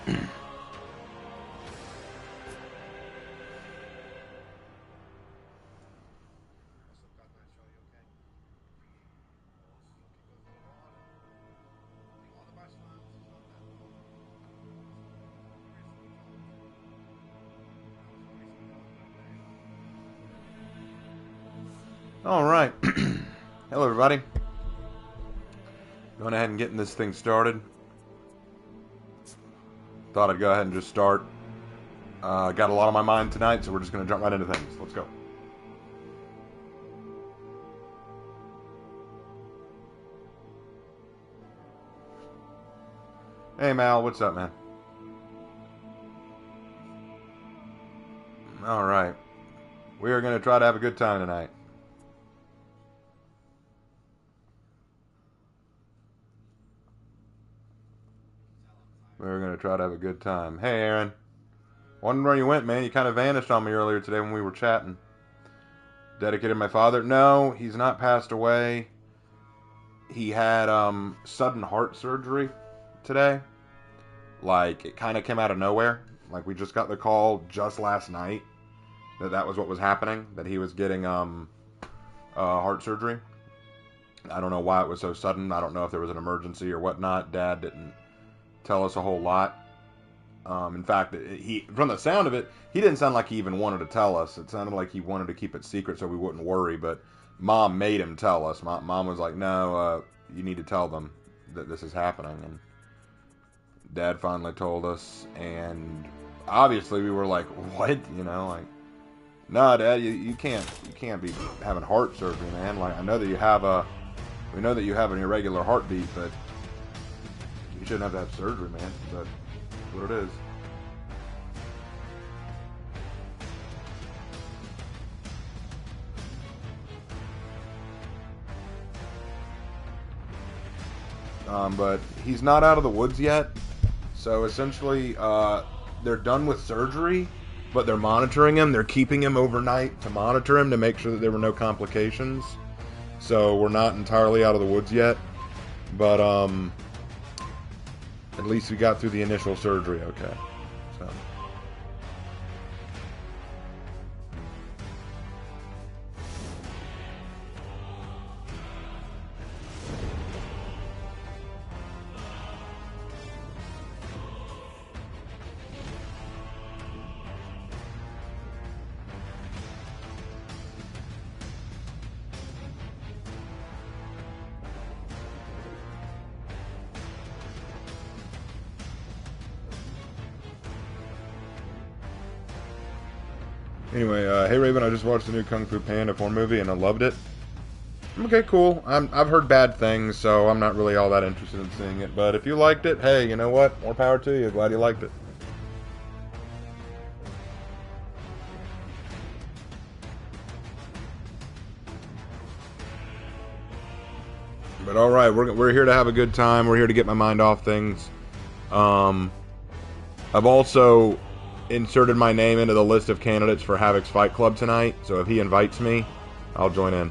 All right. Hello, everybody. Going ahead and getting this thing started. Thought I'd go ahead and just start. Got a lot on my mind tonight, so we're just going to jump right into things. Let's go. Hey, Mal. What's up, man? All right. We are going to try to have a good time tonight. We're going to try to have a good time. Hey, Aaron. Wondering where you went, man. You kind of vanished on me earlier today when we were chatting. Dedicated my father? No, he's not passed away. He had sudden heart surgery today. Like, it kind of came out of nowhere. Like, we just got the call just last night that was what was happening, that he was getting heart surgery. I don't know why it was so sudden. I don't know if there was an emergency or whatnot. Dad didn't tell us a whole lot. In fact, from the sound of it, he didn't sound like he even wanted to tell us. It sounded like he wanted to keep it secret so we wouldn't worry, but Mom made him tell us. Mom was like, no, you need to tell them that this is happening. And Dad finally told us, and obviously we were like, what? You know, like, nah, Dad, you can't be having heart surgery, man. Like, we know that you have an irregular heartbeat, but you shouldn't have to have surgery, man. But what it is. But he's not out of the woods yet. So essentially, they're done with surgery, but they're monitoring him. They're keeping him overnight to monitor him to make sure that there were no complications. So we're not entirely out of the woods yet. But at least we got through the initial surgery okay. So. Anyway, hey Raven, I just watched the new Kung Fu Panda 4 movie and I loved it. Okay, cool. I've heard bad things, so I'm not really all that interested in seeing it. But if you liked it, hey, you know what? More power to you. Glad you liked it. But all right, we're here to have a good time. We're here to get my mind off things. I've also inserted my name into the list of candidates for Havoc's Fight Club tonight, so if he invites me, I'll join in.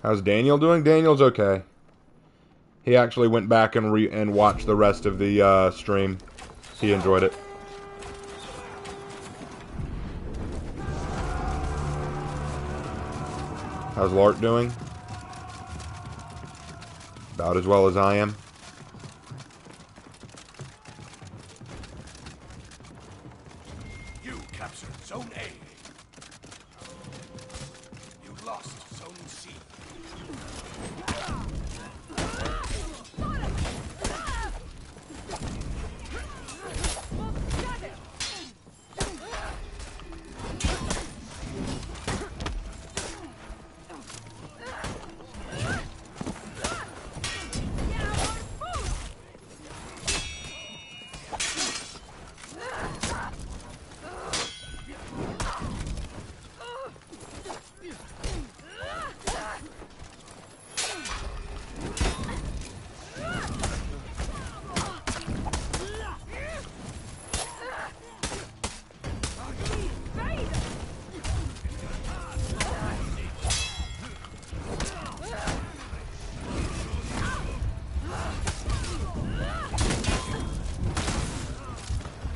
How's Daniel doing? Daniel's okay. He actually went back and watched the rest of the stream. He enjoyed it. How's Lark doing? About as well as I am. You captured Zone A. You lost Zone C.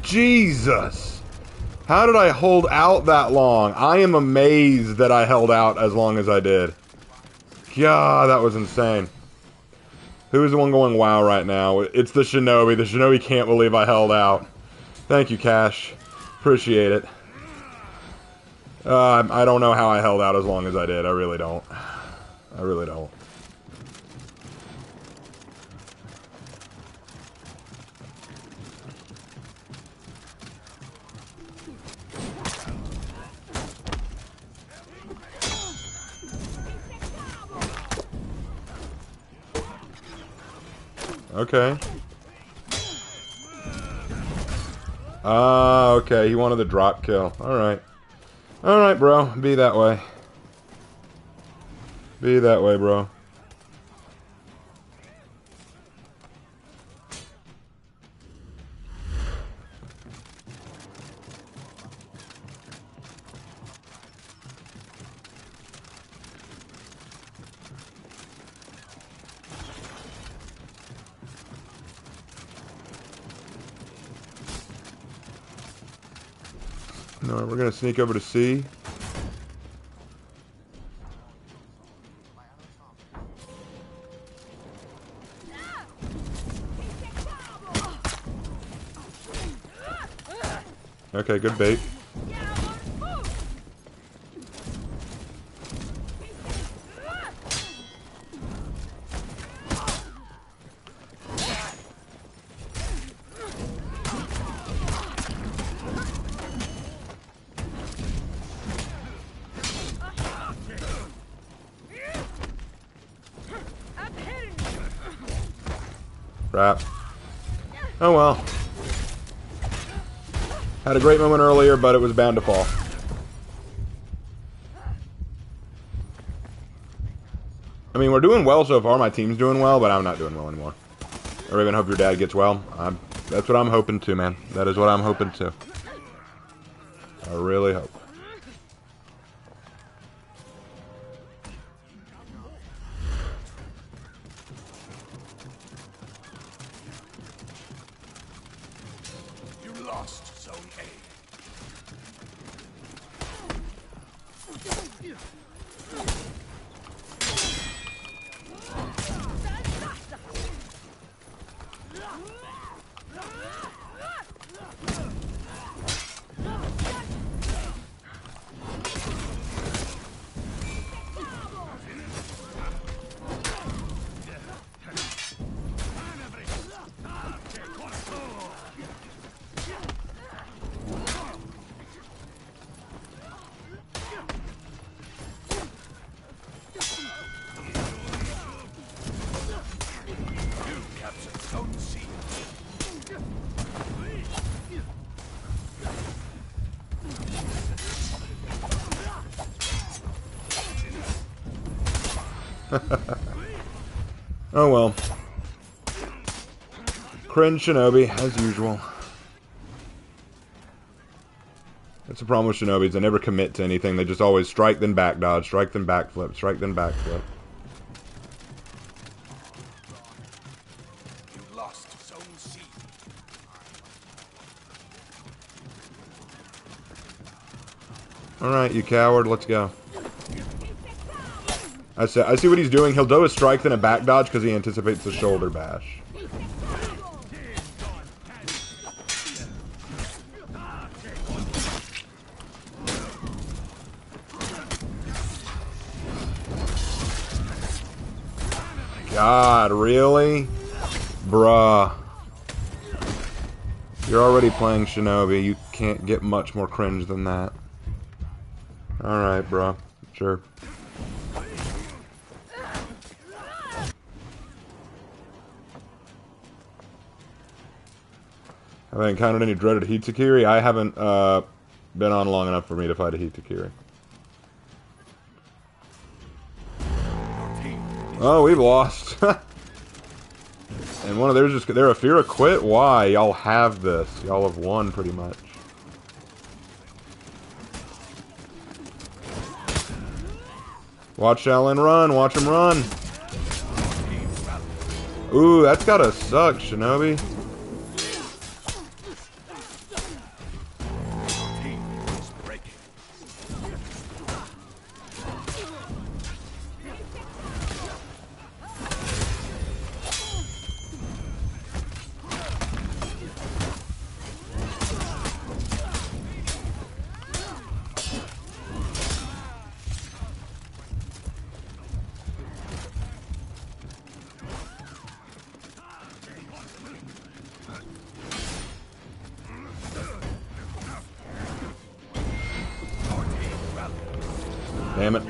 Jesus! How did I hold out that long? I am amazed that I held out as long as I did. God, that was insane. Who is the one going wow right now? It's the Shinobi. The Shinobi can't believe I held out. Thank you, Cash. Appreciate it. I don't know how I held out as long as I did. I really don't. I really don't. Okay. Ah, okay. He wanted the drop kill. Alright. Alright, bro. Be that way. Be that way, bro. No, we're gonna sneak over to C. Okay, good bait. Crap. Oh well. Had a great moment earlier, but it was bound to fall. I mean, we're doing well so far. My team's doing well, but I'm not doing well anymore. I really hope your dad gets well. That's what I'm hoping to, man. That is what I'm hoping to. I really hope. You lost Zone A. Oh well. Cringe Shinobi, as usual. That's the problem with Shinobis. They never commit to anything. They just always strike, then back dodge, strike, then backflip, strike, then backflip. You lost Zone C. Alright, you coward, let's go. I see what he's doing. He'll do a strike, then a back dodge because he anticipates the shoulder bash. God, really? Bruh. You're already playing Shinobi. You can't get much more cringe than that. Alright, bruh. Sure. Have I encountered any dreaded Hitsukiri? I haven't been on long enough for me to fight a Hitsukiri. Oh, we've lost. And one of theirs just... They're a Fira quit? Why? Y'all have this. Y'all have won, pretty much. Watch Shaolin run. Watch him run. Ooh, that's gotta suck, Shinobi. Damn it.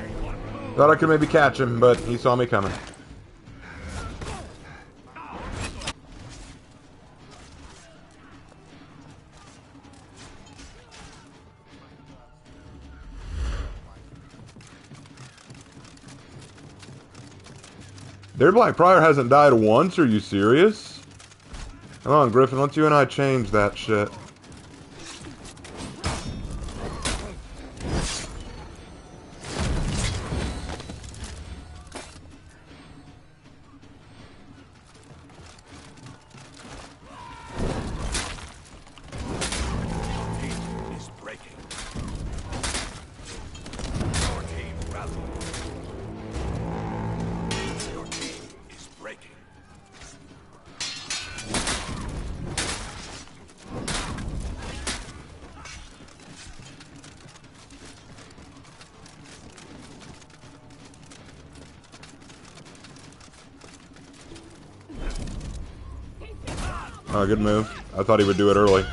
Thought I could maybe catch him, but he saw me coming. Their Black Prior hasn't died once? Are you serious? Come on, Griffin, let's you and I change that shit. Oh, good move. I thought he would do it early.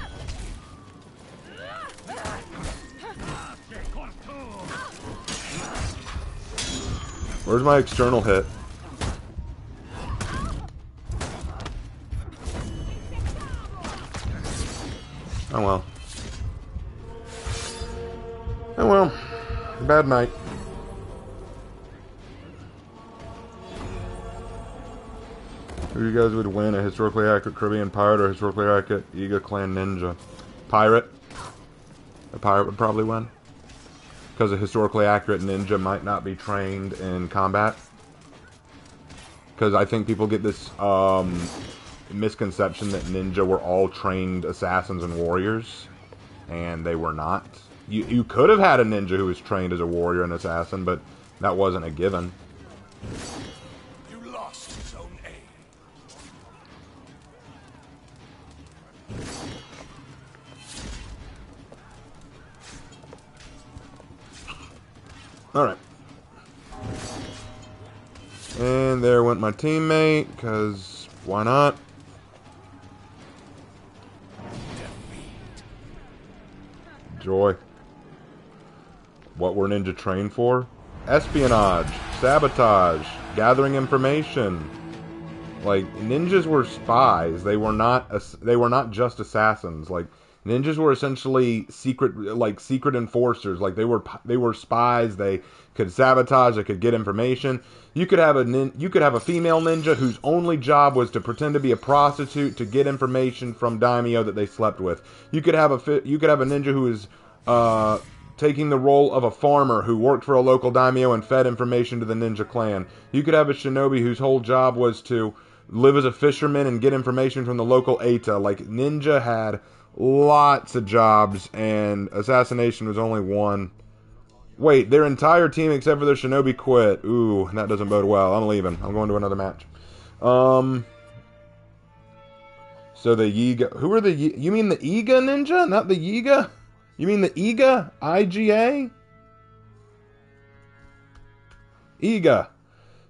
Where's my external hit? Oh well. Oh well. Bad night. Who you guys would win, a historically accurate Caribbean pirate or historically accurate Iga clan ninja? Pirate. A pirate would probably win. Because a historically accurate ninja might not be trained in combat. Because I think people get this misconception that ninja were all trained assassins and warriors. And they were not. You could have had a ninja who was trained as a warrior and assassin, but that wasn't a given. Alright. And there went my teammate, because why not? Joy. What were ninja trained for? Espionage, sabotage, gathering information. Like, ninjas were spies. They were not just assassins. Like, ninjas were essentially secret enforcers. Like, they were spies. They could sabotage. They could get information. You could have a female ninja whose only job was to pretend to be a prostitute to get information from daimyo that they slept with. You could have a ninja who is taking the role of a farmer who worked for a local daimyo and fed information to the ninja clan. You could have a shinobi whose whole job was to live as a fisherman and get information from the local Eta. Like, ninja had lots of jobs, and assassination was only one. Wait, their entire team except for their shinobi quit. Ooh, that doesn't bode well. I'm leaving. I'm going to another match. So the Yiga... Who are the... You mean the Iga ninja? Not the Yiga? You mean the Iga? IGA? Iga.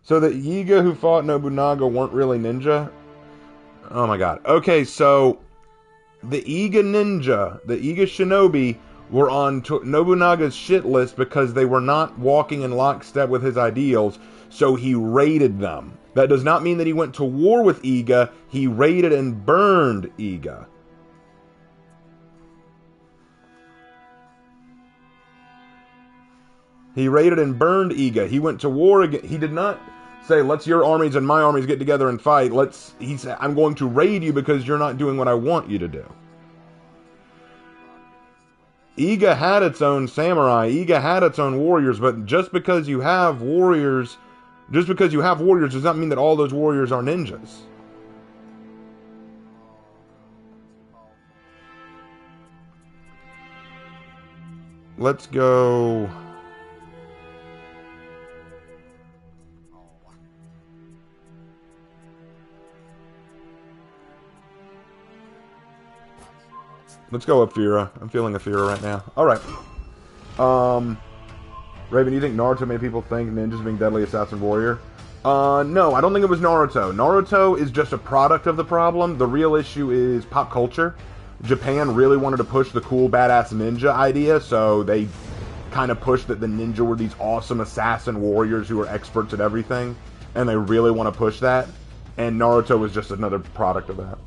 So the Yiga who fought Nobunaga weren't really ninja? Oh my god. Okay, so... The Iga ninja, the Iga shinobi, were on Nobunaga's shit list because they were not walking in lockstep with his ideals, so he raided them. That does not mean that he went to war with Iga. He raided and burned Iga. He raided and burned Iga. He went to war again. He did not say, let's your armies and my armies get together and fight. He said, I'm going to raid you because you're not doing what I want you to do. Iga had its own samurai. Iga had its own warriors, but just because you have warriors does not mean that all those warriors are ninjas. Let's go... Let's go Afira. I'm feeling Afira right now. Alright. Raven, do you think Naruto made people think ninjas being deadly assassin warrior? No, I don't think it was Naruto. Naruto is just a product of the problem. The real issue is pop culture. Japan really wanted to push the cool badass ninja idea, so they kind of push that the ninja were these awesome assassin warriors who are experts at everything, and they really want to push that, and Naruto was just another product of that.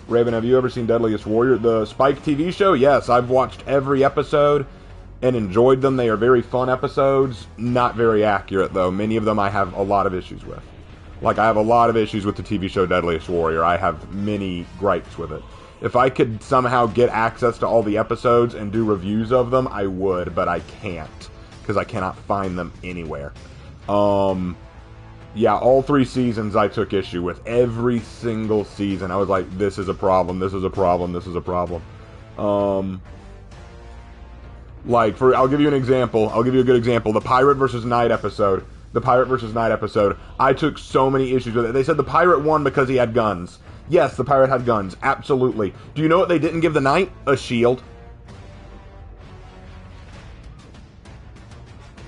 Raven, have you ever seen Deadliest Warrior, the Spike TV show? Yes, I've watched every episode and enjoyed them. They are very fun episodes, not very accurate, though. Many of them I have a lot of issues with. Like, I have a lot of issues with the TV show Deadliest Warrior. I have many gripes with it. If I could somehow get access to all the episodes and do reviews of them, I would, but I can't, because I cannot find them anywhere. Yeah, all 3 seasons I took issue with. Every single season. I was like, this is a problem, this is a problem, this is a problem. Like, I'll give you an example. I'll give you a good example. The Pirate versus Knight episode. The Pirate versus Knight episode. I took so many issues with it. They said the Pirate won because he had guns. Yes, the Pirate had guns. Absolutely. Do you know what they didn't give the Knight? A shield.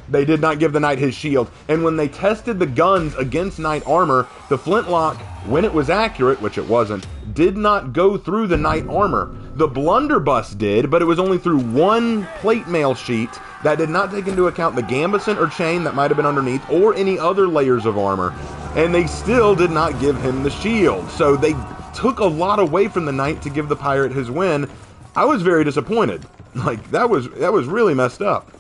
They did not give the Knight his shield. And when they tested the guns against Knight armor, the flintlock, when it was accurate, which it wasn't, did not go through the Knight armor. The blunderbuss did, but it was only through one plate mail sheet that did not take into account the gambeson or chain that might have been underneath or any other layers of armor. And they still did not give him the shield. So they took a lot away from the Knight to give the Pirate his win. I was very disappointed. Like, that was really messed up.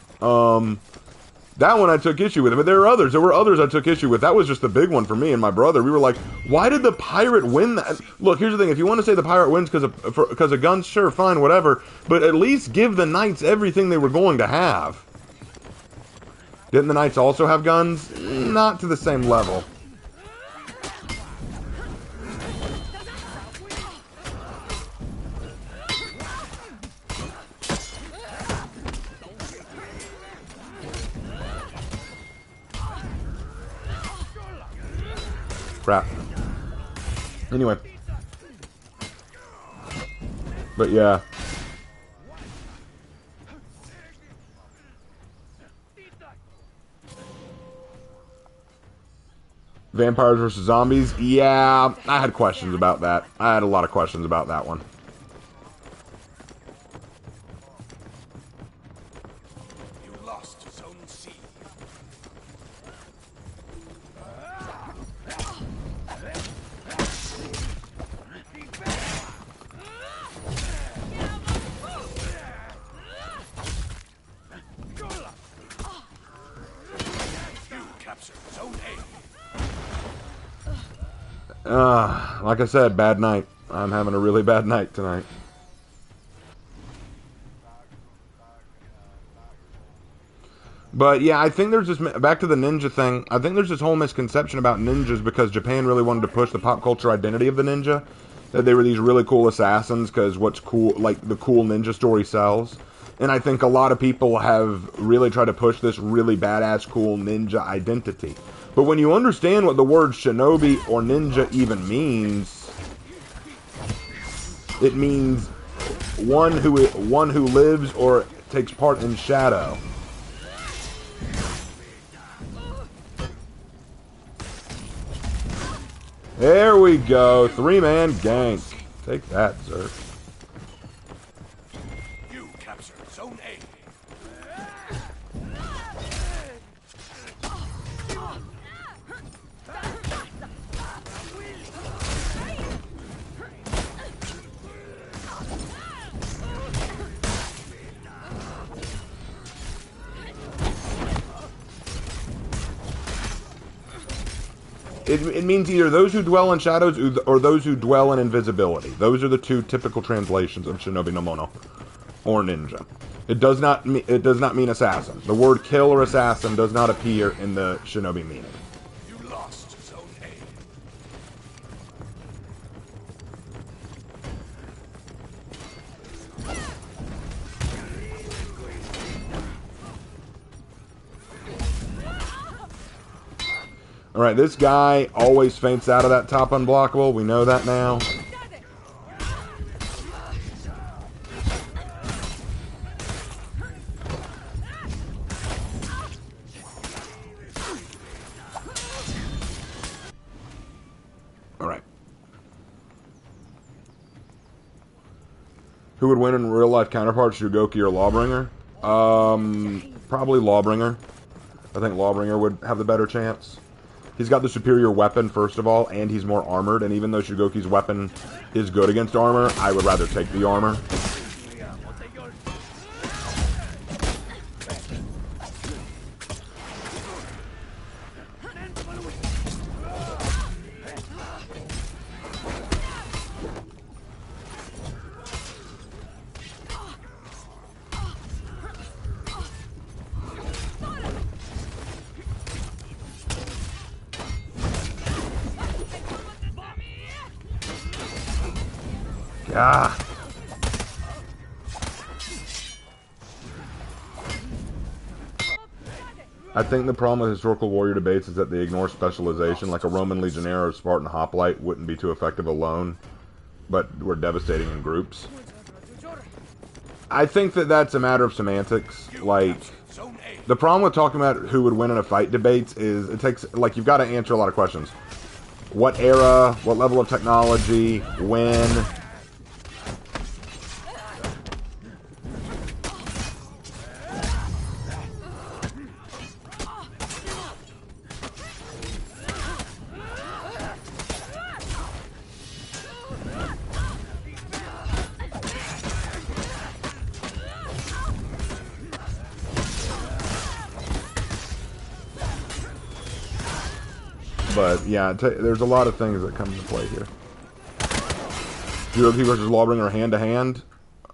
That one I took issue with, but there were others I took issue with. That was just the big one for me and my brother. We were like, why did the Pirate win that? Look, here's the thing. If you want to say the Pirate wins because of guns, sure, fine, whatever. But at least give the Knights everything they were going to have. Didn't the Knights also have guns? Not to the same level. Crap. Anyway. But yeah. Vampires versus zombies? Yeah, I had questions about that. I had a lot of questions about that one. You lost Zone C. Like I said, bad night. I'm having a really bad night tonight. But yeah, I think there's this, back to the ninja thing, I think there's this whole misconception about ninjas because Japan really wanted to push the pop culture identity of the ninja. That they were these really cool assassins because what's cool, like the cool ninja story sells. And I think a lot of people have really tried to push this really badass cool ninja identity. But when you understand what the word shinobi or ninja even means, it means one who lives or takes part in shadow. There we go. 3-man gank. Take that, sir. You captured Zone A. It means either those who dwell in shadows or those who dwell in invisibility. Those are the two typical translations of Shinobi no Mono or ninja. It does not mean assassin. The word kill or assassin does not appear in the Shinobi meaning. You lost Zone A. Alright, this guy always faints out of that top unblockable. We know that now. Who would win in real life counterparts, Shugoki or Lawbringer? Probably Lawbringer. I think Lawbringer would have the better chance. He's got the superior weapon, first of all, and he's more armored. And even though Shugoki's weapon is good against armor, I would rather take the armor. Ah. I think the problem with historical warrior debates is that they ignore specialization. Like a Roman legionnaire or Spartan hoplite wouldn't be too effective alone, but were devastating in groups. I think that that's a matter of semantics. Like, the problem with talking about who would win in a fight debates is it takes, like, you've got to answer a lot of questions. What era? What level of technology? When? But yeah, there's a lot of things that come into play here. Shugoki versus Lawbringer hand to hand.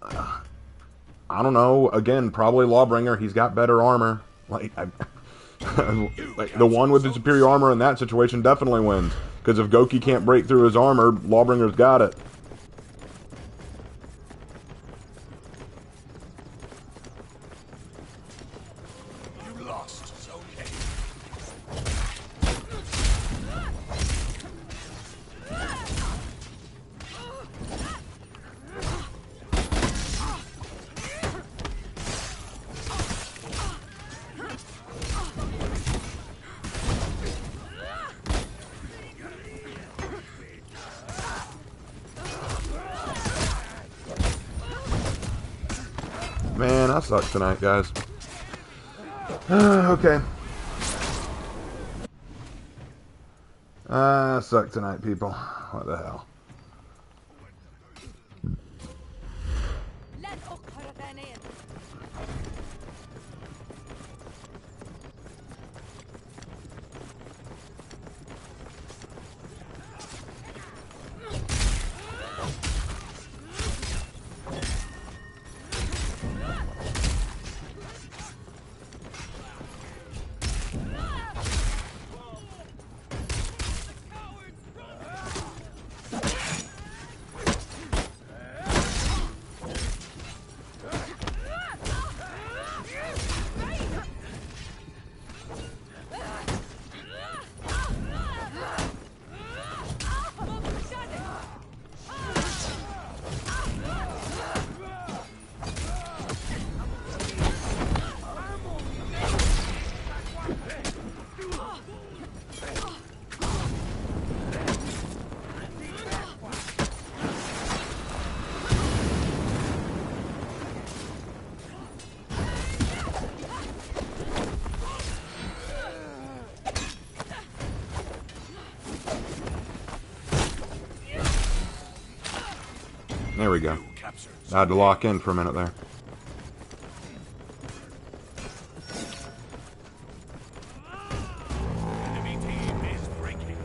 I don't know. Again, probably Lawbringer. He's got better armor. Like, like the one with the superior armor in that situation definitely wins. Because if Goki can't break through his armor, Lawbringer's got it. You lost Zone A. Man, I suck tonight, guys. Okay. I suck tonight, people. What the hell? There we go. I had to lock in for a minute there. Enemy team is breaking.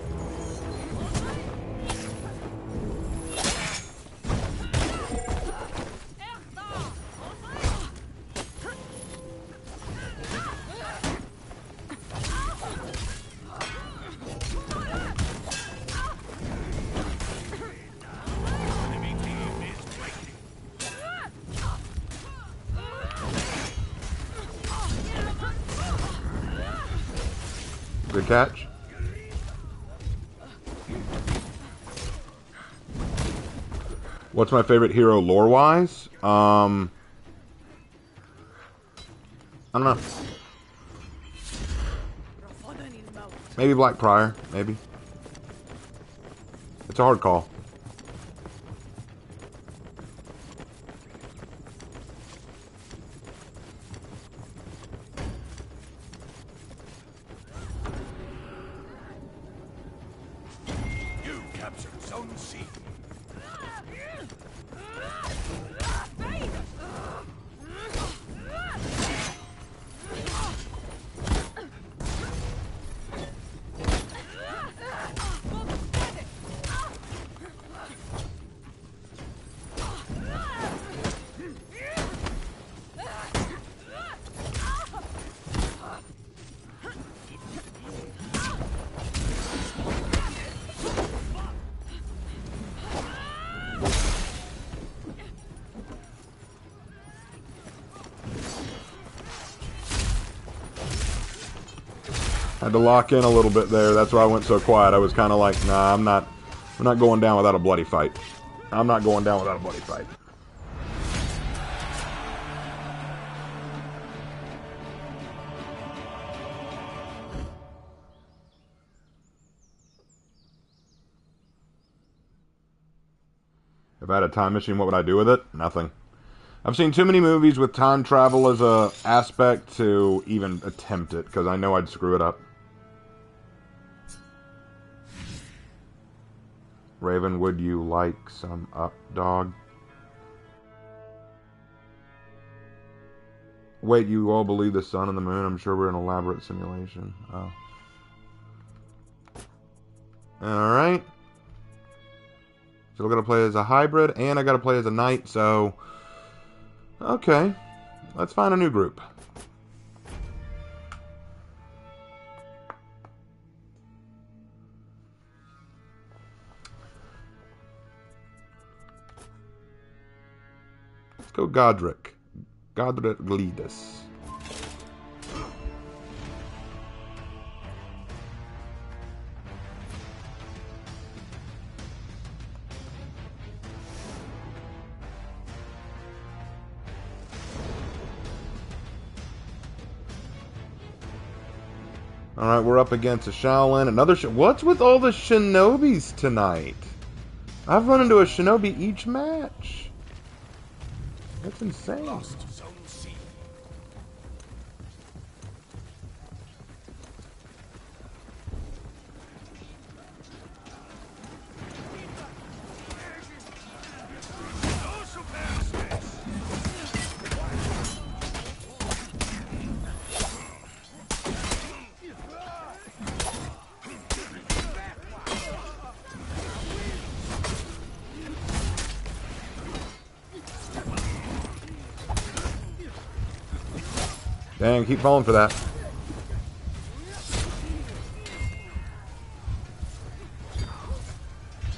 Enemy team is breaking. Good catch. What's my favorite hero lore-wise? I don't know. Maybe Black Prior. Maybe. It's a hard call. Had to lock in a little bit there. That's why I went so quiet. I was kind of like, nah, I'm not going down without a bloody fight. I'm not going down without a bloody fight. If I had a time machine, what would I do with it? Nothing. I've seen too many movies with time travel as a aspect to even attempt it, because I know I'd screw it up. Raven, would you like some up, dog? Wait, you all believe the sun and the moon? I'm sure we're an elaborate simulation. Oh. Alright. So we're going to play as a hybrid, and I got to play as a knight, so... Okay. Let's find a new group. Let's go Godric. Godric Gleedus. Alright, we're up against a Shaolin. Another what's with all the shinobis tonight? I've run into a shinobi each match. That's insane. Lost Zone C. Dang, keep falling for that.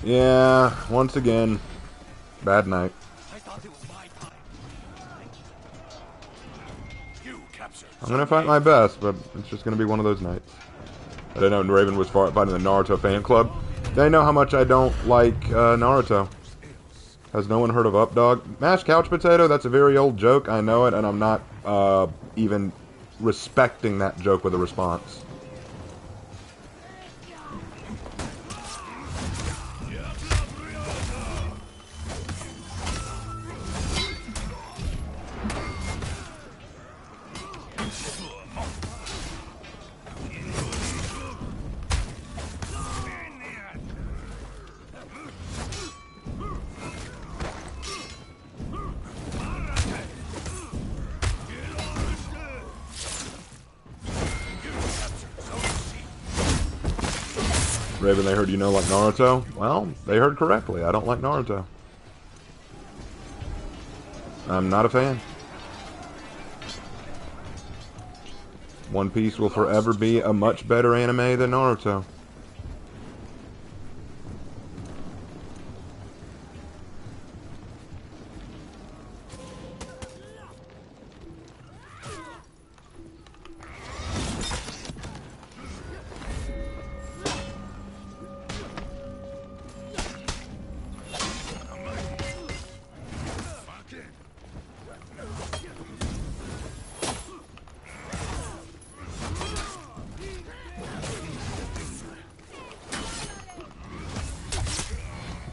Yeah, once again, bad night. I thought it was my time. You captured. I'm gonna fight my best, but it's just gonna be one of those nights. I didn't know Raven was fighting the Naruto fan club. They know how much I don't like Naruto. Has no one heard of Updog? Mashed couch potato? That's a very old joke. I know it, and I'm not even respecting that joke with a response. Raven, they heard you know like Naruto? Well, they heard correctly. I don't like Naruto. I'm not a fan. One Piece will forever be a much better anime than Naruto.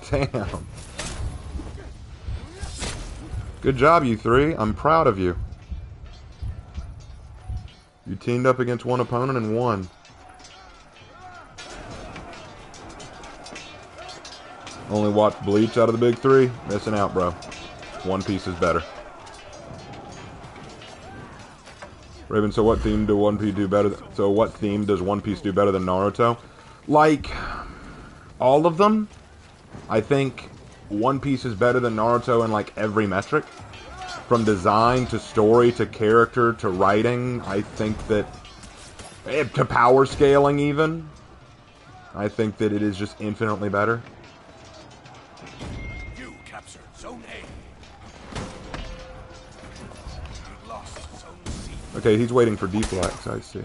Damn. Good job, you three. I'm proud of you. You teamed up against one opponent and won. Only watched Bleach out of the big three? Missing out, bro. One Piece is better. Raven, so what theme do One Piece do better? So what theme does One Piece do better than Naruto? Like, all of them. I think One Piece is better than Naruto in like every metric. From design to story to character to writing. I think that, to power scaling even. I think that it is just infinitely better. You captured Zone A. You lost Zone C. Okay, he's waiting for deflex, I see.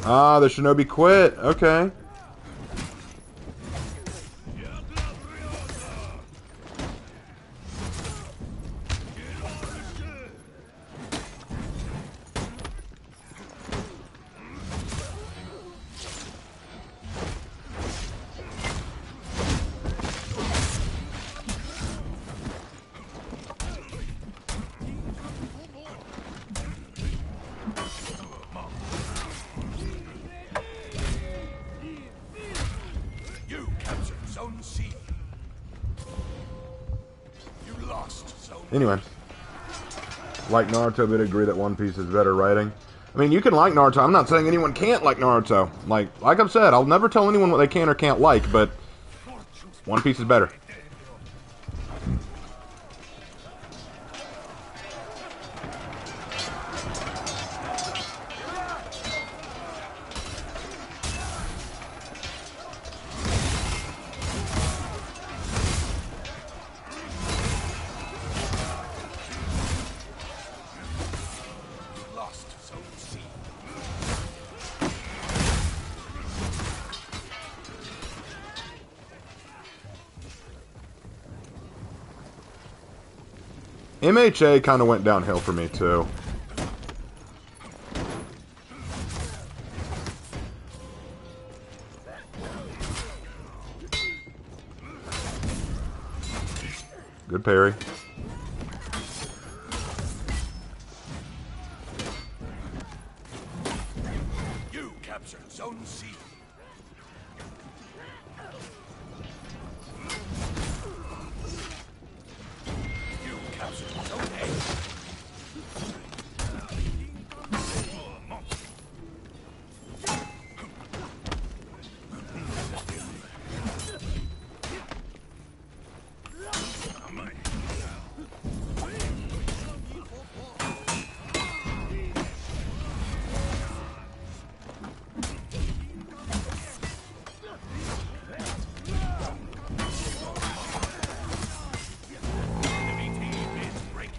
Ah, the shinobi quit. Okay. You captured Zone C. You lost Zone A. Anyway. Like Naruto, but agree that One Piece is better writing. I mean, you can like Naruto. I'm not saying anyone can't like Naruto. Like I've said, I'll never tell anyone what they can or can't like, but One Piece is better. Lost Zone C. MHA kind of went downhill for me, too. Good parry. You captured Zone C. You captured Zone A. Enemy team is breaking.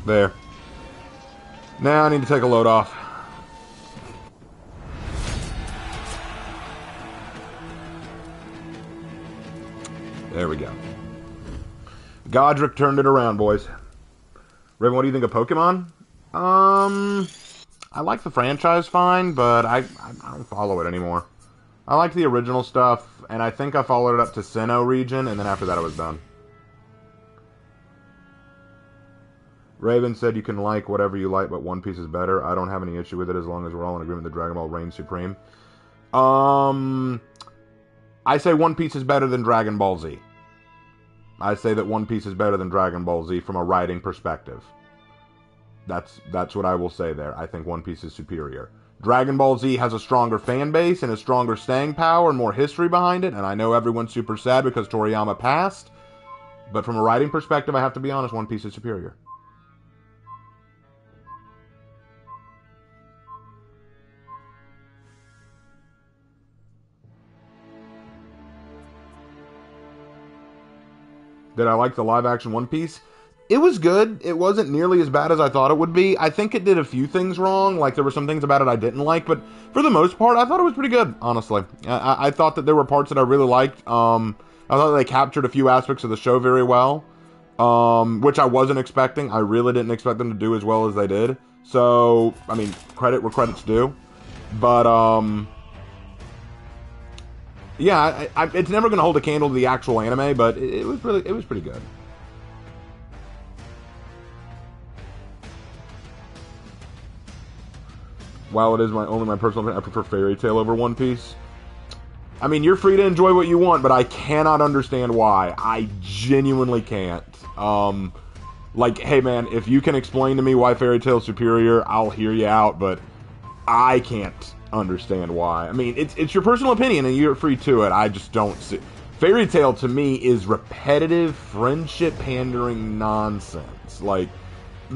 There. Now I need to take a load off. There we go. Godric turned it around, boys. Raven, what do you think of Pokemon? I like the franchise fine, but I don't follow it anymore. I like the original stuff, and I think I followed it up to Sinnoh region, and then after that I was done. Raven said you can like whatever you like, but One Piece is better. I don't have any issue with it as long as we're all in agreement that Dragon Ball reigns supreme. I say One Piece is better than Dragon Ball Z. I say that One Piece is better than Dragon Ball Z from a writing perspective. That's what I will say there. I think One Piece is superior. Dragon Ball Z has a stronger fan base and a stronger staying power and more history behind it, and I know everyone's super sad because Toriyama passed, but from a writing perspective, I have to be honest, One Piece is superior. Did I like the live-action One Piece? It was good. It wasn't nearly as bad as I thought it would be. I think it did a few things wrong. Like, there were some things about it I didn't like. But for the most part, I thought it was pretty good, honestly. I thought that there were parts that I really liked. I thought they captured a few aspects of the show very well, which I wasn't expecting. I really didn't expect them to do as well as they did. So, I mean, credit where credit's due. But, yeah, it's never going to hold a candle to the actual anime, but it was pretty good. While it is only my personal opinion, I prefer Fairy Tail over One Piece. I mean, you're free to enjoy what you want, but I cannot understand why. I genuinely can't. Like, hey man, if you can explain to me why Fairy Tail's superior, I'll hear you out, but I can't understand why. I mean, it's your personal opinion, and you're free to it. I just don't see... Fairy Tail, to me, is repetitive, friendship-pandering nonsense. Like,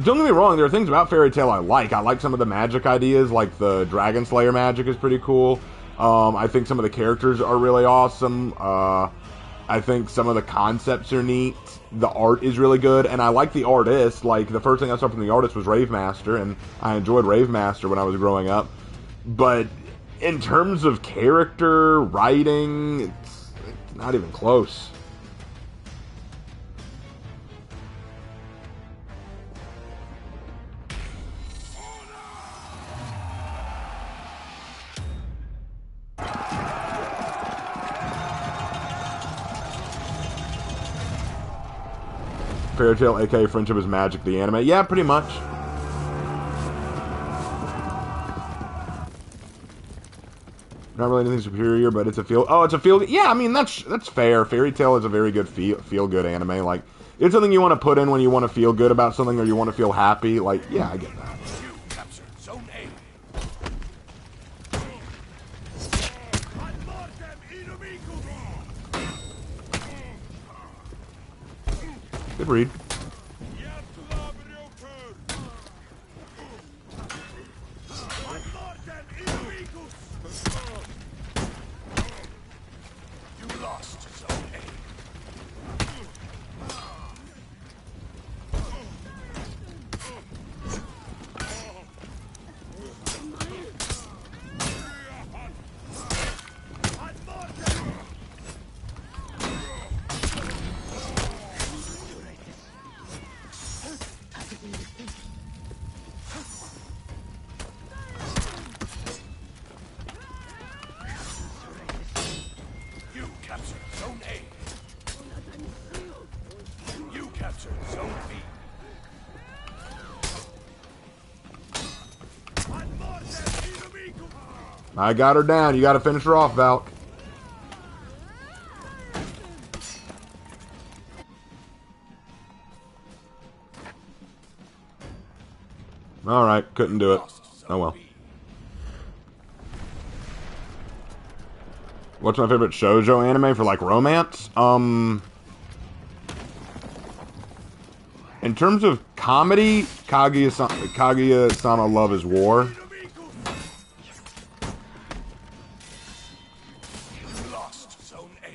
don't get me wrong, there are things about Fairy Tail I like. I like some of the magic ideas, like the Dragon Slayer magic is pretty cool. I think some of the characters are really awesome. I think some of the concepts are neat. The art is really good, and I like the artist. Like, the first thing I saw from the artist was Rave Master, and I enjoyed Rave Master when I was growing up. But in terms of character, writing, it's not even close. Fairy Tail, aka Friendship is Magic, the anime. Yeah, pretty much. Not really anything superior, but it's a feel. Oh, it's a feel. Yeah, I mean that's fair. Fairy Tail is a very good feel good anime. Like, it's something you want to put in when you want to feel good about something or you want to feel happy. Like, yeah, I get that. You captured Zone A. Good read. You lost Zone A. You captured Zone A. You captured Zone B. I got her down. You got to finish her off, Valk. All right, couldn't do it. Oh well. What's my favorite shoujo anime for, like, romance? In terms of comedy, Kaguya-sama Love is War. You lost Zone A.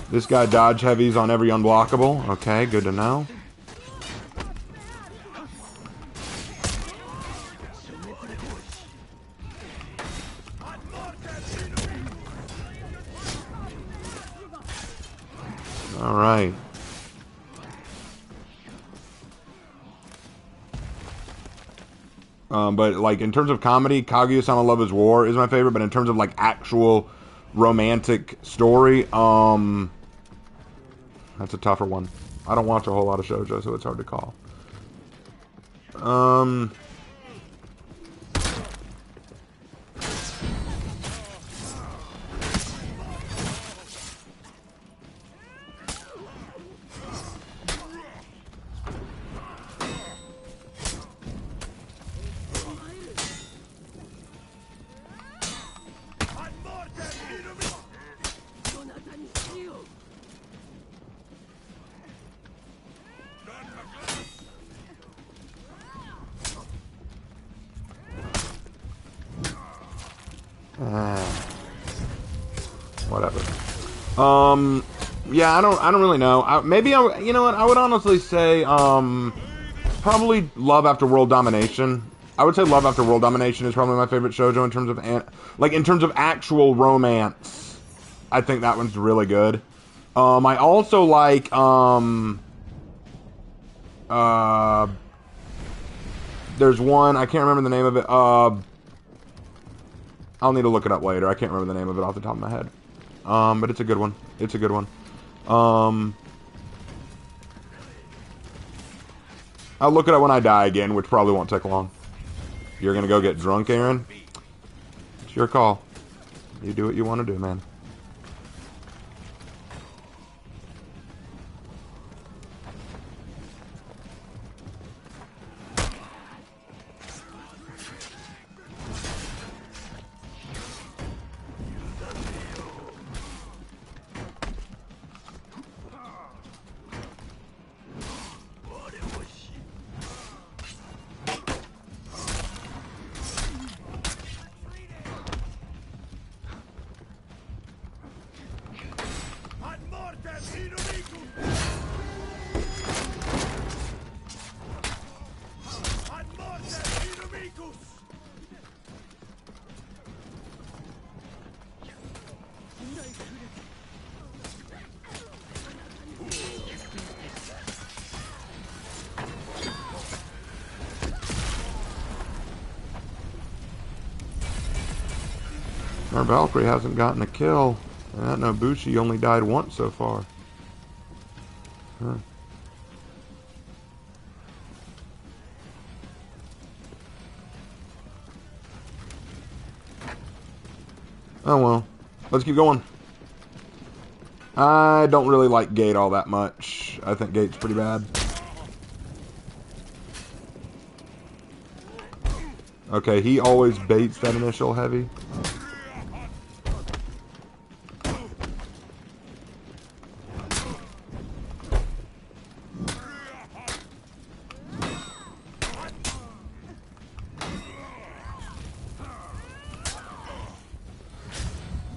This guy dodge heavies on every unblockable. Okay, good to know. All right. But, like, in terms of comedy, Kaguya-sama Love is War is my favorite. But in terms of, like, actual romantic story, that's a tougher one. I don't watch a whole lot of shoujo, so it's hard to call. Whatever. Yeah, I don't really know. You know what? I would honestly say, probably Love After World Domination. I would say Love After World Domination is probably my favorite shoujo in terms of, in terms of actual romance. I think that one's really good. I also like, there's one, I can't remember the name of it, I'll need to look it up later. I can't remember the name of it off the top of my head. But it's a good one. It's a good one. I'll look at it when I die again, which probably won't take long. You're gonna go get drunk, Aaron? It's your call. You do what you want to do, man. Our Valkyrie hasn't gotten a kill. And that Nobushi only died once so far. Huh. Oh well. Let's keep going. I don't really like Gate all that much. I think Gate's pretty bad. Okay, he always baits that initial heavy.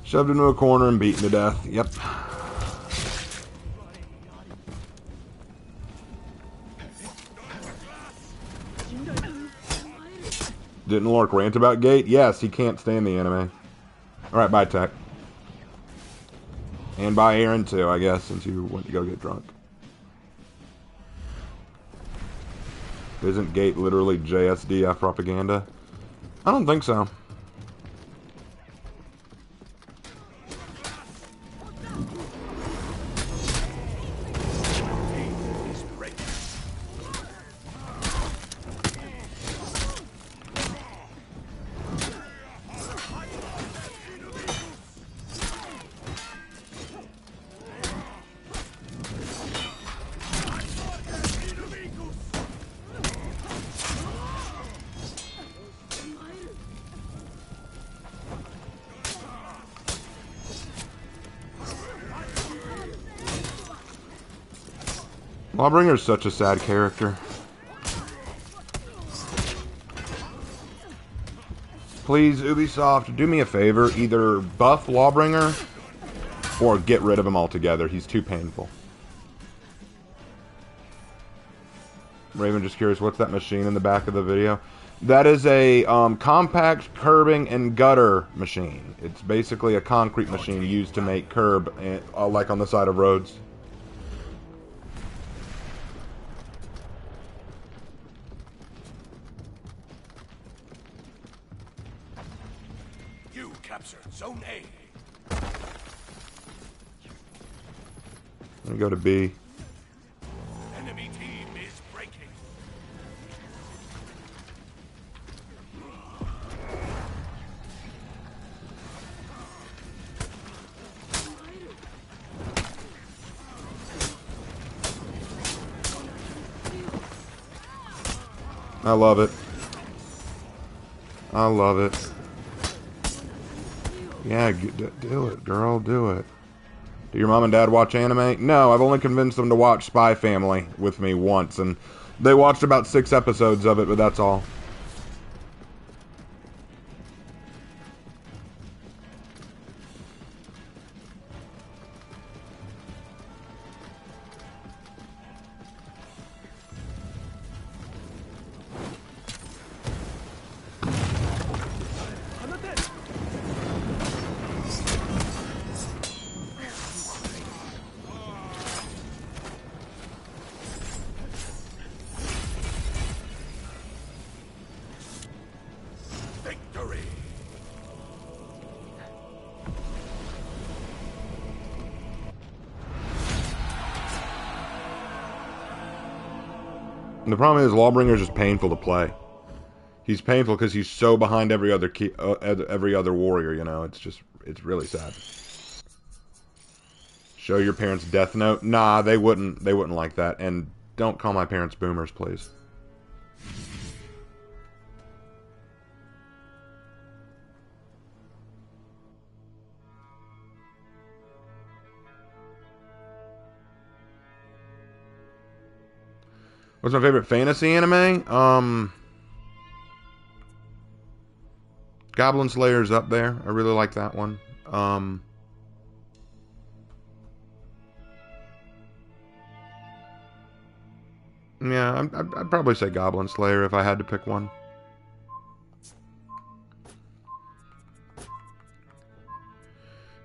Shoved into a corner and beaten to death. Yep. Didn't Lork rant about Gate? Yes, he can't stand the anime. Alright, bye, Tech. And bye, Aaron, too, I guess, since you went to go get drunk. Isn't Gate literally JSDF propaganda? I don't think so. Lawbringer's such a sad character. Please, Ubisoft, do me a favor. Either buff Lawbringer or get rid of him altogether. He's too painful. Raven, just curious, what's that machine in the back of the video? That is a compact curbing and gutter machine. It's basically a concrete machine used to make curb, like on the side of roads. Zone A. I'm gonna go to B. Enemy team is breaking. I love it. I love it. Yeah, do it, girl, do it. Do your mom and dad watch anime? No, I've only convinced them to watch Spy Family with me once, and they watched about 6 episodes of it, but that's all. The problem is Lawbringer's just painful to play. He's painful because he's so behind every other warrior, you know. It's really sad. Show your parents Death Note? Nah, they wouldn't like that. And don't call my parents boomers, please. What's my favorite fantasy anime? Goblin Slayer's up there. I really like that one. Yeah, I'd probably say Goblin Slayer if I had to pick one.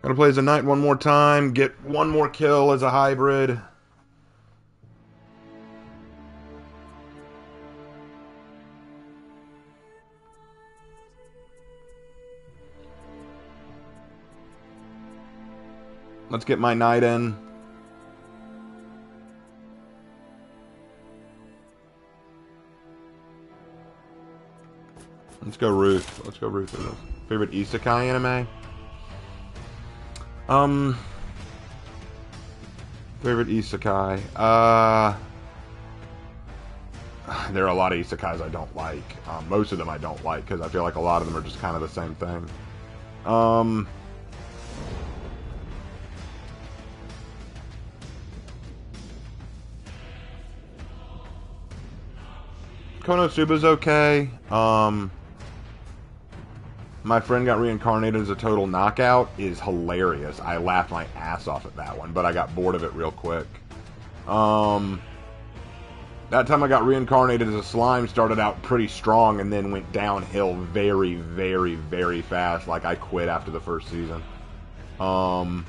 Gonna play as a knight one more time. Get one more kill as a hybrid. Let's get my knight in. Let's go Ruth. Let's go Ruth for this. Favorite isekai anime? Favorite isekai? There are a lot of isekais I don't like. Most of them I don't like because I feel like a lot of them are just kind of the same thing. Konosuba's okay. My friend got reincarnated as a total knockout is hilarious. I laughed my ass off at that one, but I got bored of it real quick. That time I got reincarnated as a slime started out pretty strong and then went downhill very, very, very fast. Like I quit after the first season. I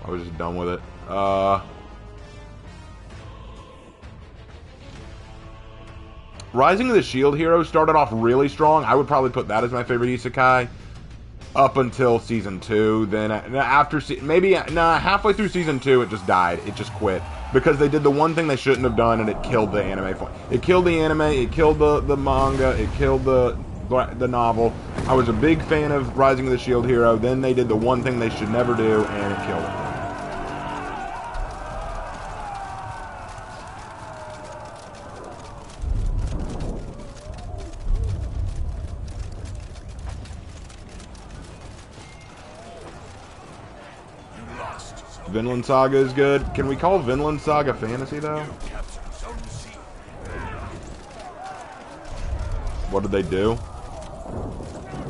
was just done with it. Rising of the Shield Hero started off really strong. I would probably put that as my favorite isekai up until season 2. Then after halfway through season 2, it just died. It just quit because they did the one thing they shouldn't have done, and it killed the anime. It killed the anime. It killed the manga. It killed the novel. I was a big fan of Rising of the Shield Hero. Then they did the one thing they should never do, and it killed it. Vinland Saga is good. Can we call Vinland Saga fantasy, though? What did they do?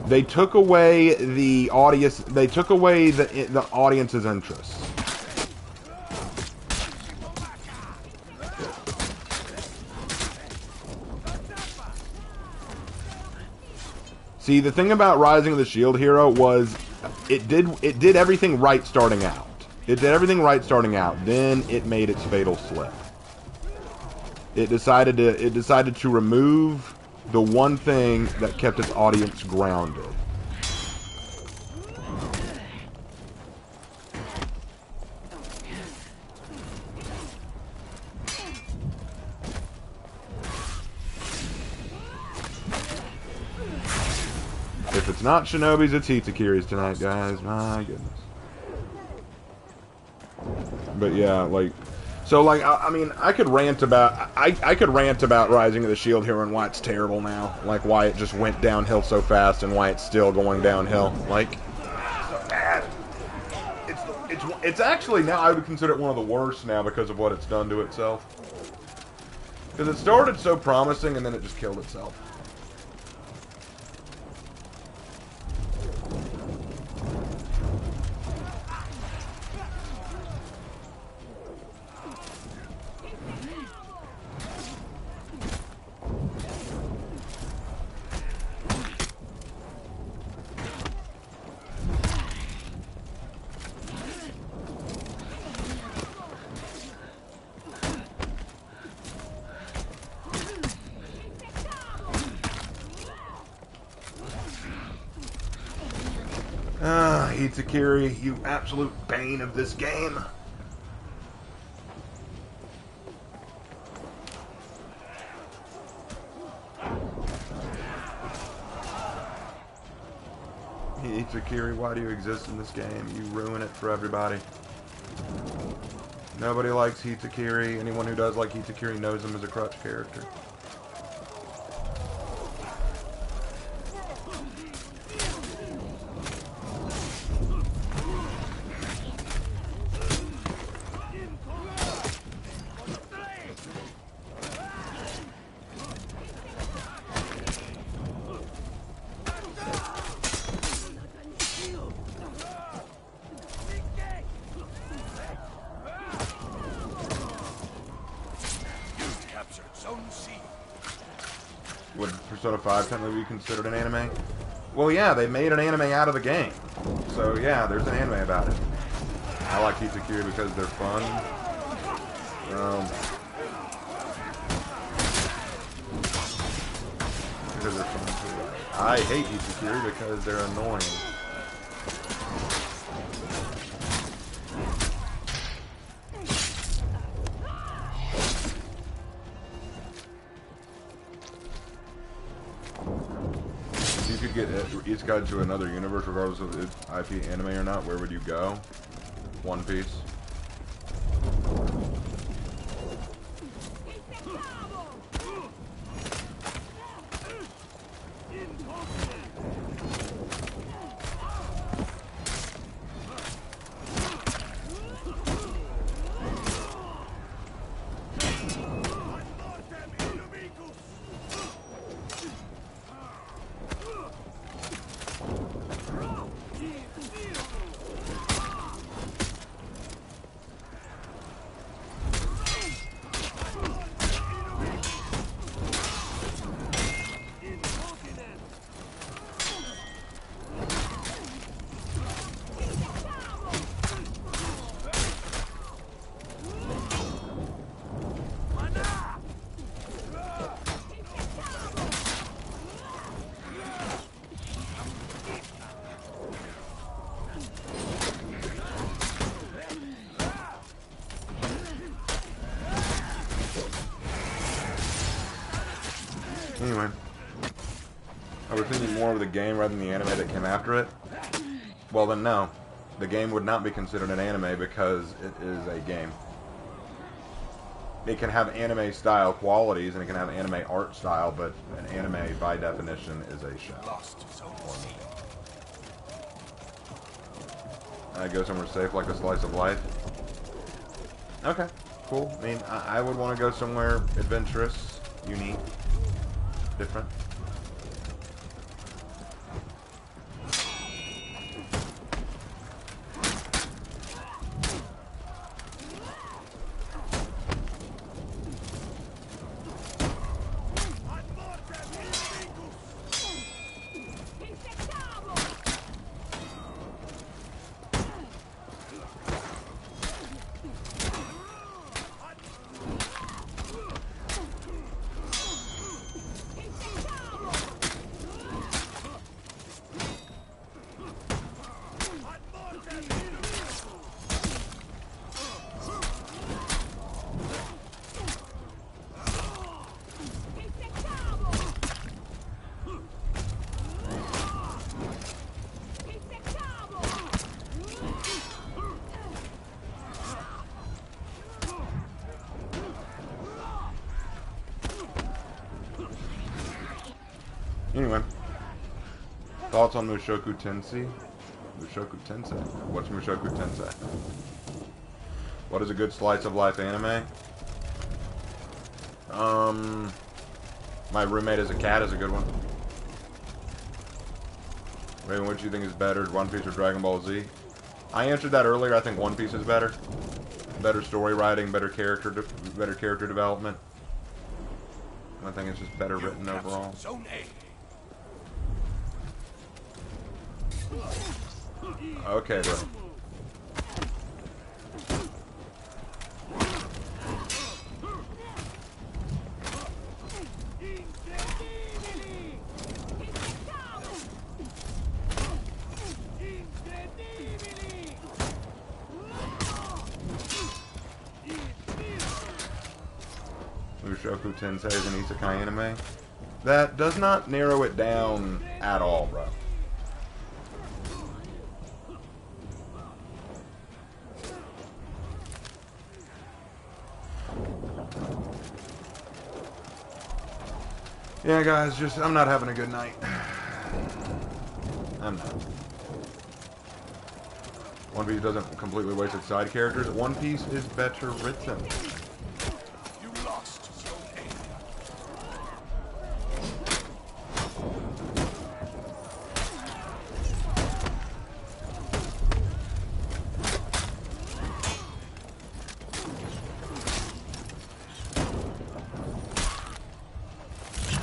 They took away the audience. They took away the audience's interest. See, the thing about Rising of the Shield Hero was it did everything right starting out. It did everything right starting out. Then it made its fatal slip. It decided to remove the one thing that kept its audience grounded. If it's not Shinobi's, it's Hitakiri's tonight, guys. My goodness. But yeah, like, so like, I mean, I could rant about Rising of the Shield Hero and why it's terrible now, like why it just went downhill so fast and why it's still going downhill. Like, so bad. It's actually now I would consider it one of the worst now because of what it's done to itself. Because it started so promising and then it just killed itself. Hitakiri, you absolute bane of this game. Ichikiri, why do you exist in this game? You ruin it for everybody. Nobody likes Hitakiri. Anyone who does like Hitakiri knows him as a crutch character. Would Persona 5 technically be considered an anime? Well, yeah, they made an anime out of the game. So, yeah, there's an anime about it. I like Hitakiri because they're fun. Because they're fun too. I hate Hitakiri because they're annoying. Get each guide to another universe, regardless of its IP anime or not, where would you go? One Piece. Anyway, I was thinking more of the game rather than the anime that came after it. Well then no, the game would not be considered an anime because it is a game. It can have anime style qualities and it can have anime art style, but an anime by definition is a show. I go somewhere safe like a slice of life. Okay, cool. I mean, I would want to go somewhere adventurous, unique, different. Anyway, thoughts on Mushoku Tensei? Mushoku Tensei? What's Mushoku Tensei? What is a good slice of life anime? My Roommate as a Cat is a good one. Raven, what do you think is better, One Piece or Dragon Ball Z? I answered that earlier. I think One Piece is better. Better story writing, better character development. I think it's just better written overall. Zone A. Okay, bro. Mushoku Tensei is an isekai anime. That does not narrow it down at all, bro. Yeah, guys, just I'm not having a good night. I'm not. One Piece doesn't completely waste its side characters. One Piece is better written. You lost, Zone A.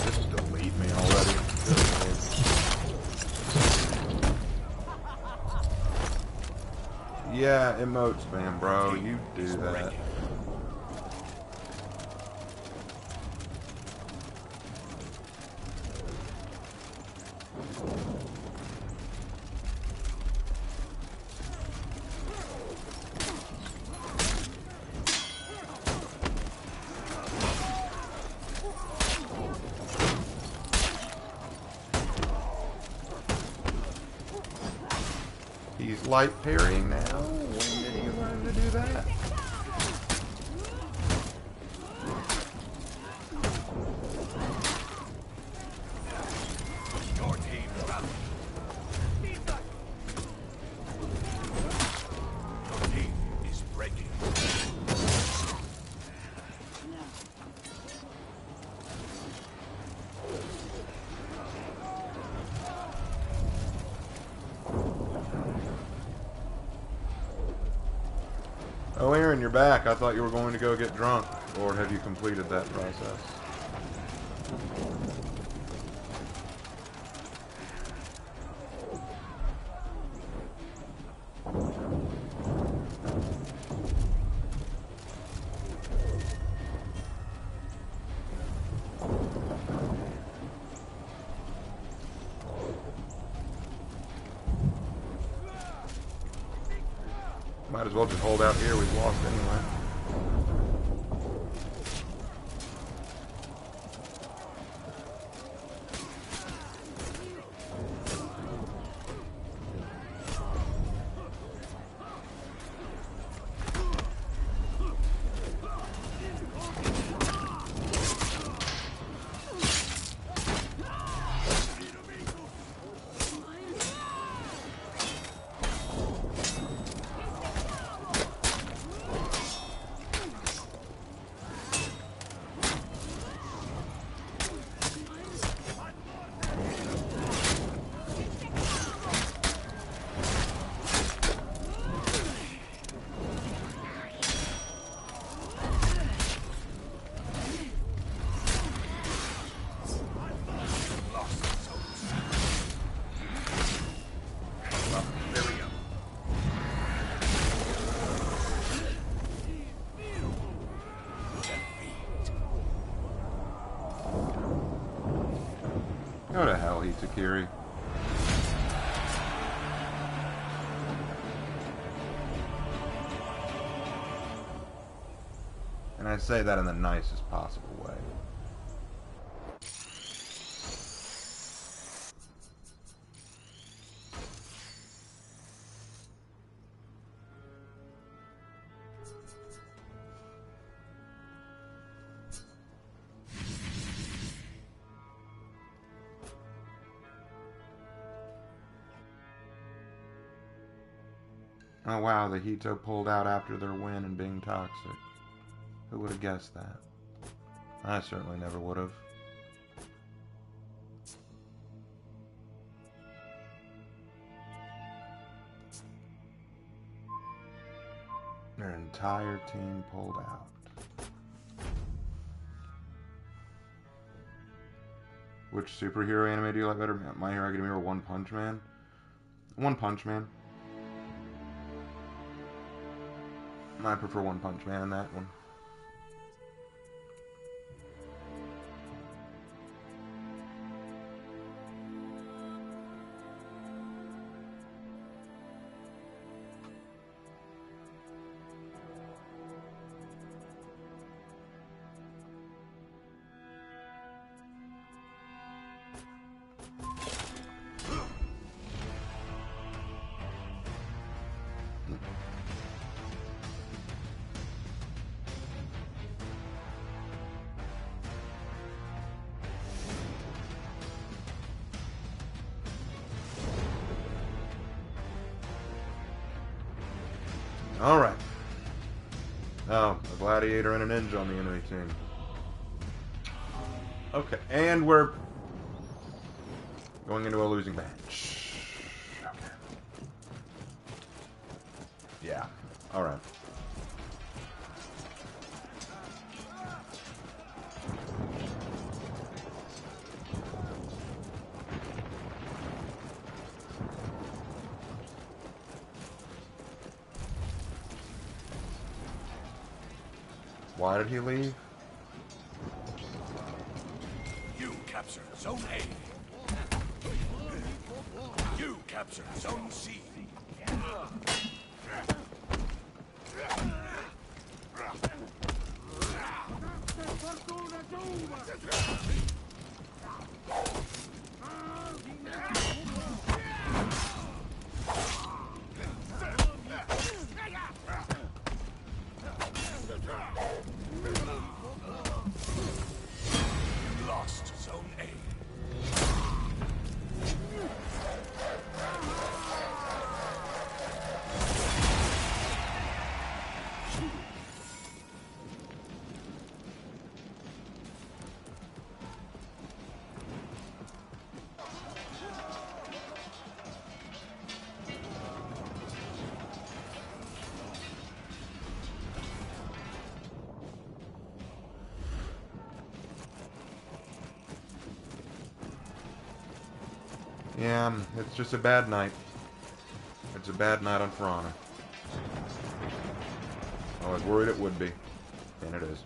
Just delete me already. Yeah, emote spam, bro. You do that. He's light parrying now. When did he learn to do that? Your team rallied. Your team is breaking. Oh, Aaron, you're back. I thought you were going to go get drunk. Or have you completed that process? Might as well just hold out here. We've lost anyway. Go to hell, Hitakiri. And I say that in the nicest possible way. Oh wow, the Hito pulled out after their win and being toxic. Who would have guessed that? I certainly never would have. Their entire team pulled out. Which superhero anime do you like better? My Hero Academia or One Punch Man? One Punch Man. I prefer One Punch Man in that one. Alright. Oh, a gladiator and a ninja on the enemy team. Okay, and we're going into a losing match. Okay. Yeah, alright. Why did he leave? You capture Zone A. You capture Zone C. You lost Zone A. Yeah, it's just a bad night. It's a bad night on For Honor. I was worried it would be, and it is.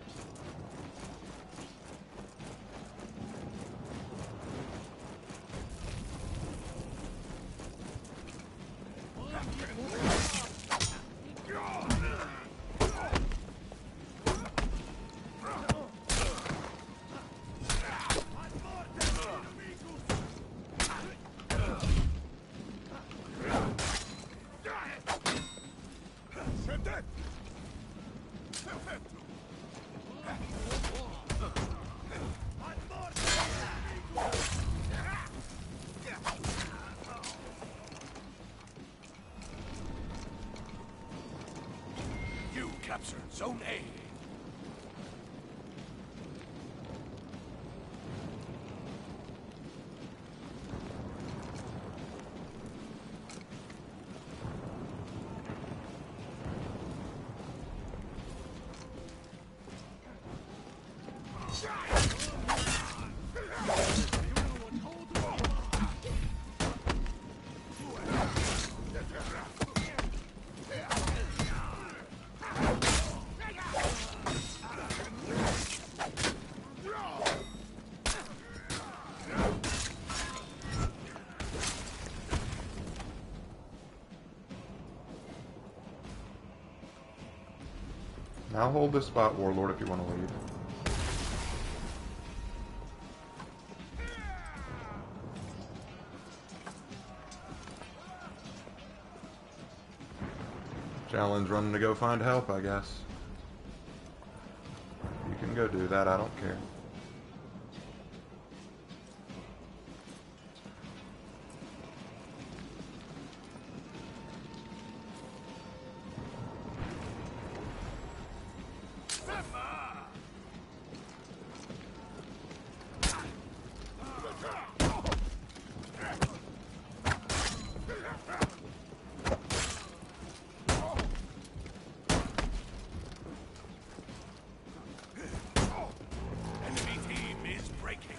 You capture Zone A. I'll hold this spot, Warlord, if you want to leave. Challenge running to go find help, I guess. You can go do that, I don't care. Enemy team is breaking.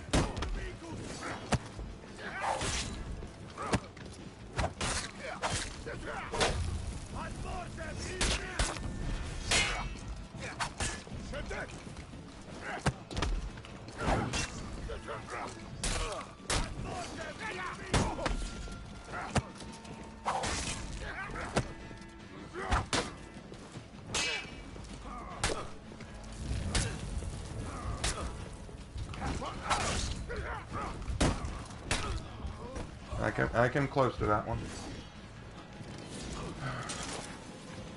I can close to that one.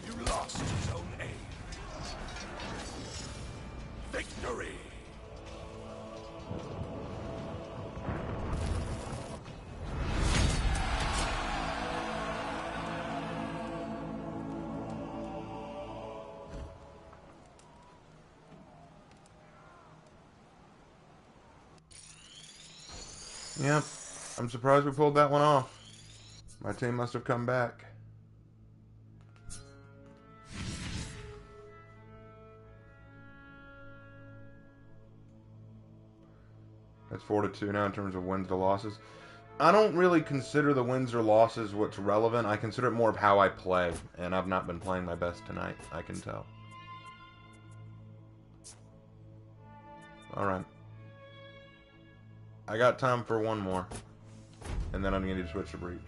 You lost Zone A. Victory! Yep. I'm surprised we pulled that one off. My team must have come back. That's 4-2 now in terms of wins to losses. I don't really consider the wins or losses what's relevant. I consider it more of how I play, and I've not been playing my best tonight, I can tell. Alright. I got time for one more, and then I'm going to need to switch to Breach.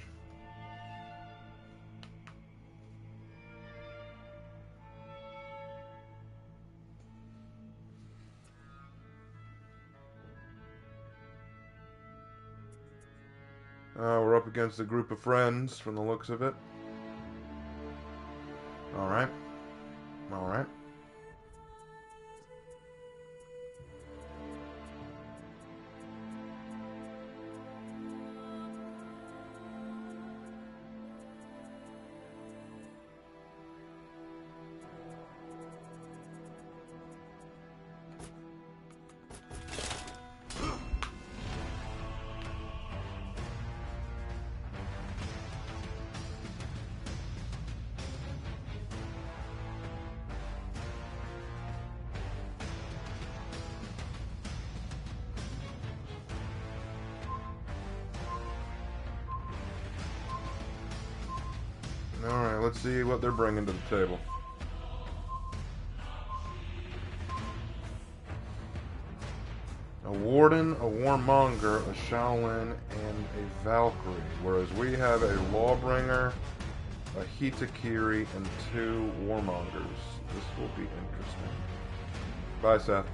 We're up against a group of friends from the looks of it. Alright. Alright. Alright, let's see what they're bringing to the table. A Warden, a Warmonger, a Shaolin, and a Valkyrie. Whereas we have a Lawbringer, a Hitakiri, and 2 Warmongers. This will be interesting. Bye, Seth.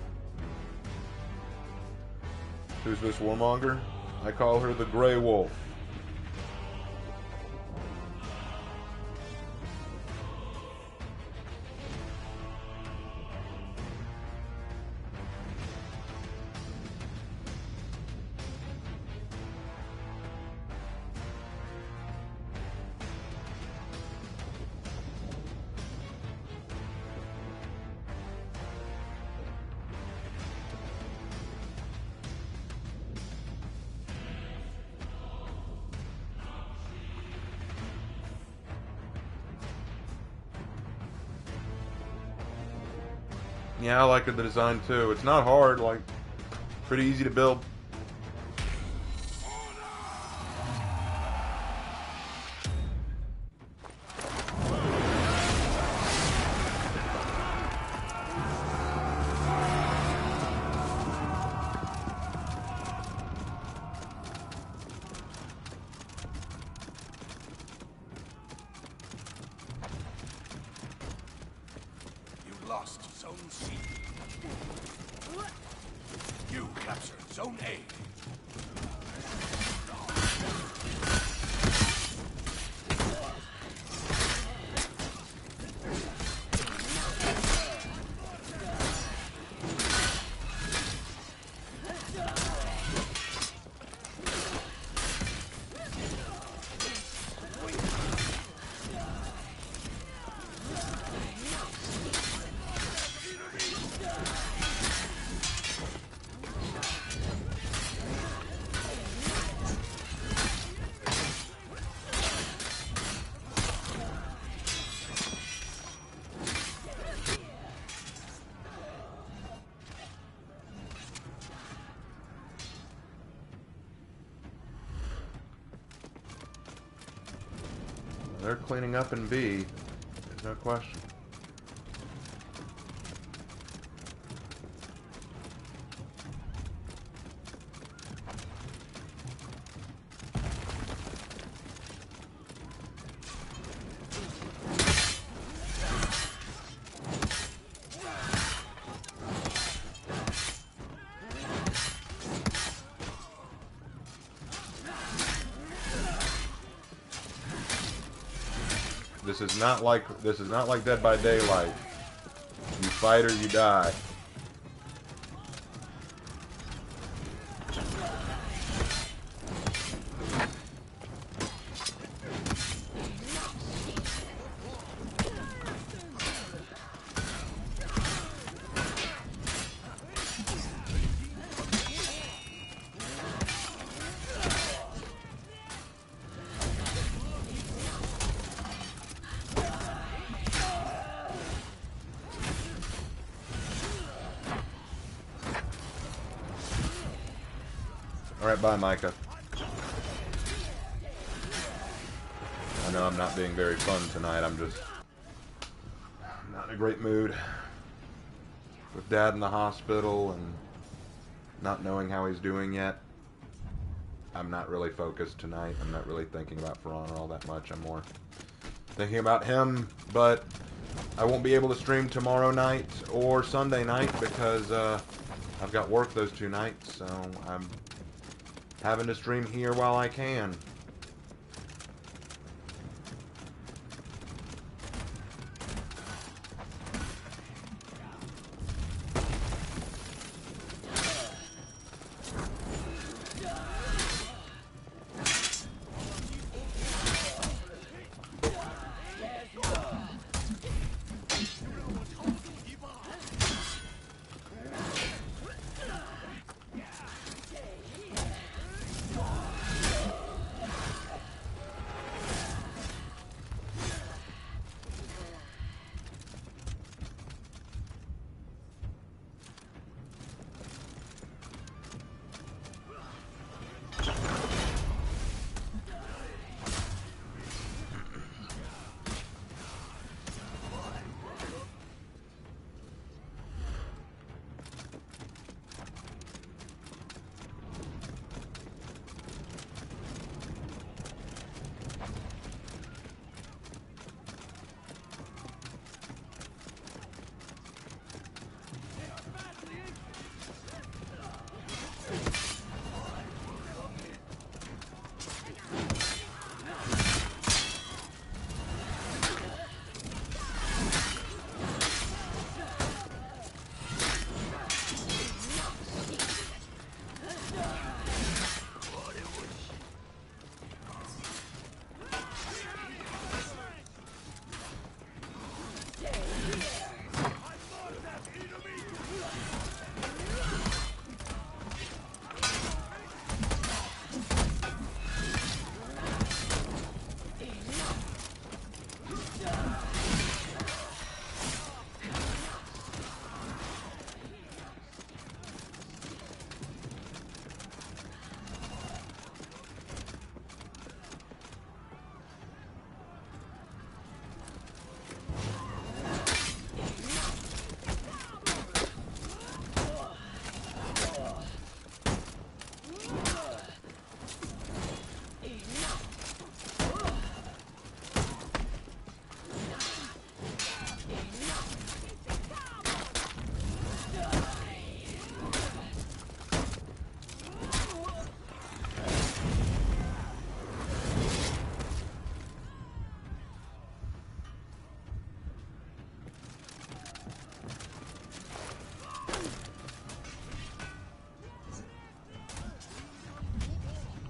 Who's this Warmonger? I call her the Grey Wolf. Yeah, I like the design too. It's not hard, like, pretty easy to build. Lost Zone C. You captured Zone A. They're cleaning up in B. There's no question. This is not like Dead by Daylight. You fight or you die. Right by Micah. I know I'm not being very fun tonight. I'm not in a great mood. With Dad in the hospital and not knowing how he's doing yet, I'm not really focused tonight. I'm not really thinking about For Honor all that much. I'm more thinking about him, but I won't be able to stream tomorrow night or Sunday night because I've got work those 2 nights, so I'm having to stream here while I can.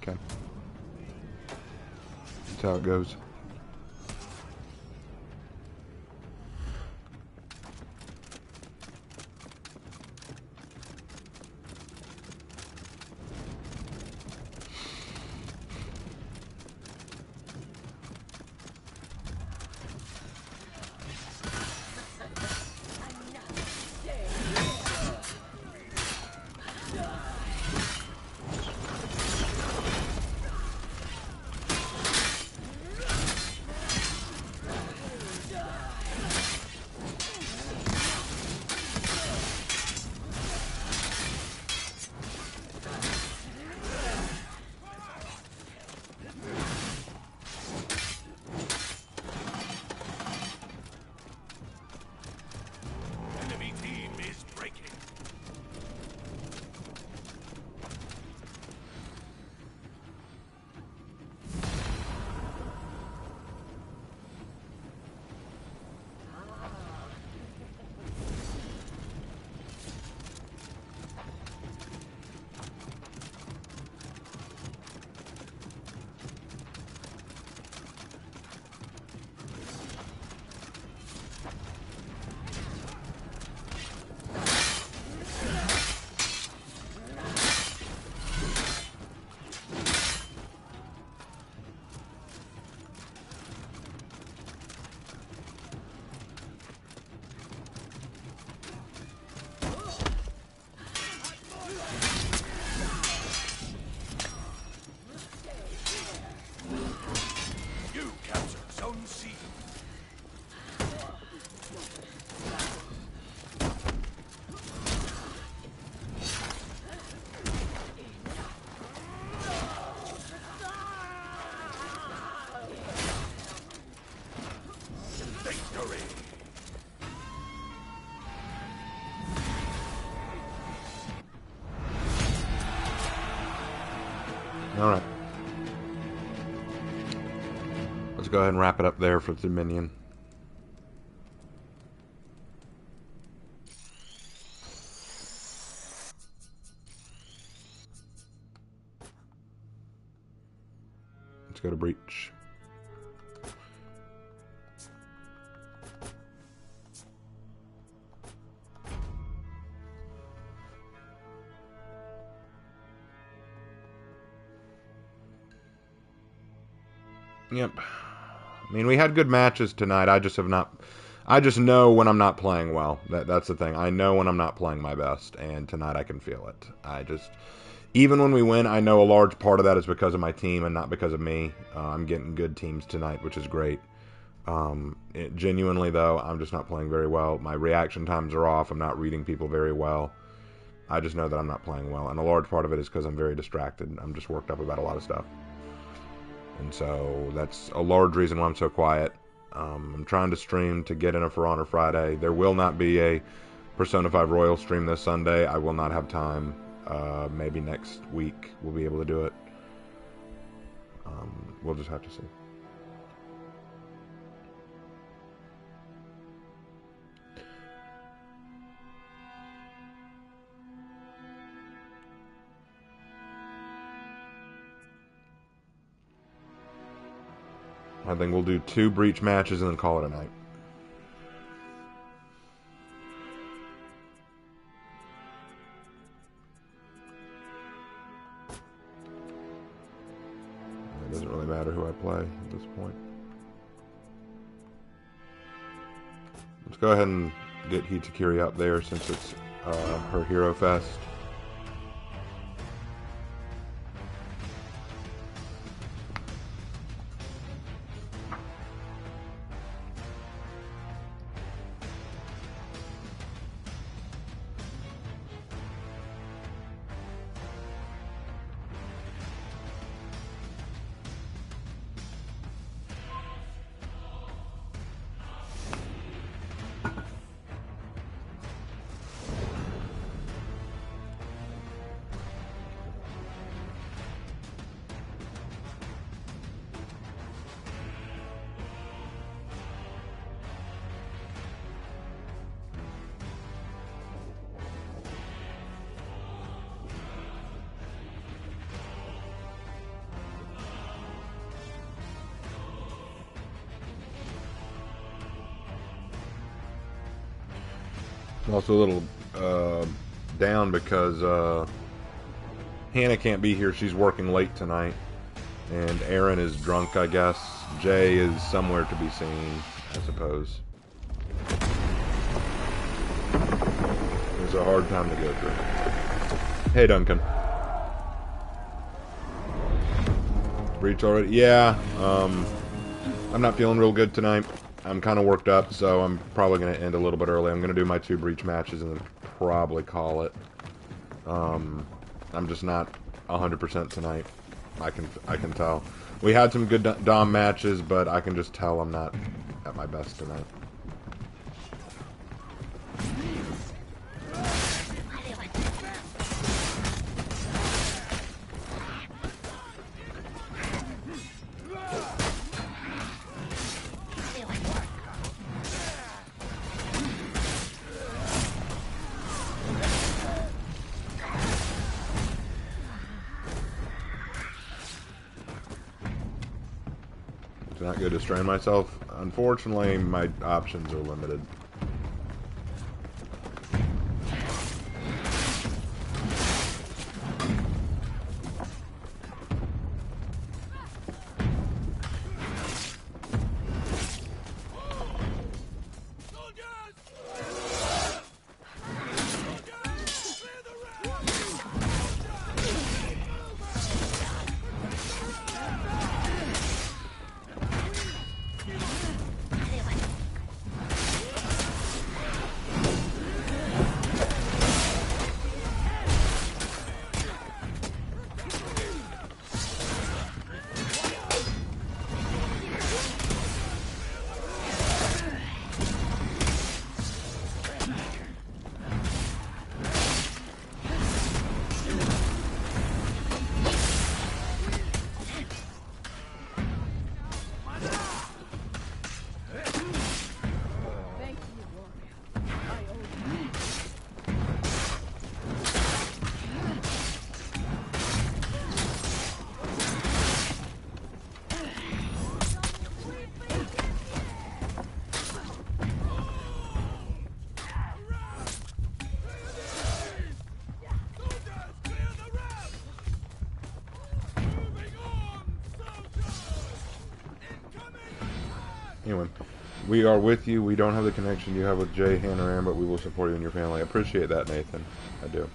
Okay. That's how it goes. Alright. Let's go ahead and wrap it up there for Dominion. Let's go to Breach. Yep. I mean, we had good matches tonight. I just know when I'm not playing well. That's the thing. I know when I'm not playing my best, and tonight I can feel it. Even when we win, I know a large part of that is because of my team and not because of me. I'm getting good teams tonight, which is great. Genuinely, though, I'm just not playing very well. My reaction times are off. I'm not reading people very well. I just know that I'm not playing well, and a large part of it is because I'm very distracted. I'm just worked up about a lot of stuff. And so that's a large reason why I'm so quiet. I'm trying to stream to get in a For Honor Friday. There will not be a Persona 5 Royal stream this Sunday. I will not have time. Maybe next week we'll be able to do it. We'll just have to see. I think we'll do 2 Breach matches and then call it a night. It doesn't really matter who I play at this point. Let's go ahead and get Hitakiri up there since it's her Hero Fest. Also a little down because Hannah can't be here. She's working late tonight. And Aaron is drunk, I guess. Jay is somewhere to be seen, I suppose. It was a hard time to go through. Hey, Duncan. Breach already? Yeah. I'm not feeling real good tonight. I'm kind of worked up, so I'm probably going to end a little bit early. I'm going to do my 2 Breach matches and then probably call it. I'm just not 100% tonight. I can tell. We had some good Dom matches, but I can just tell I'm not at my best tonight. Not good to strain myself. Unfortunately, my options are limited. Anyway, we are with you. We don't have the connection you have with Jay, Hannah, or Aaron, but we will support you and your family. I appreciate that, Nathan. I do.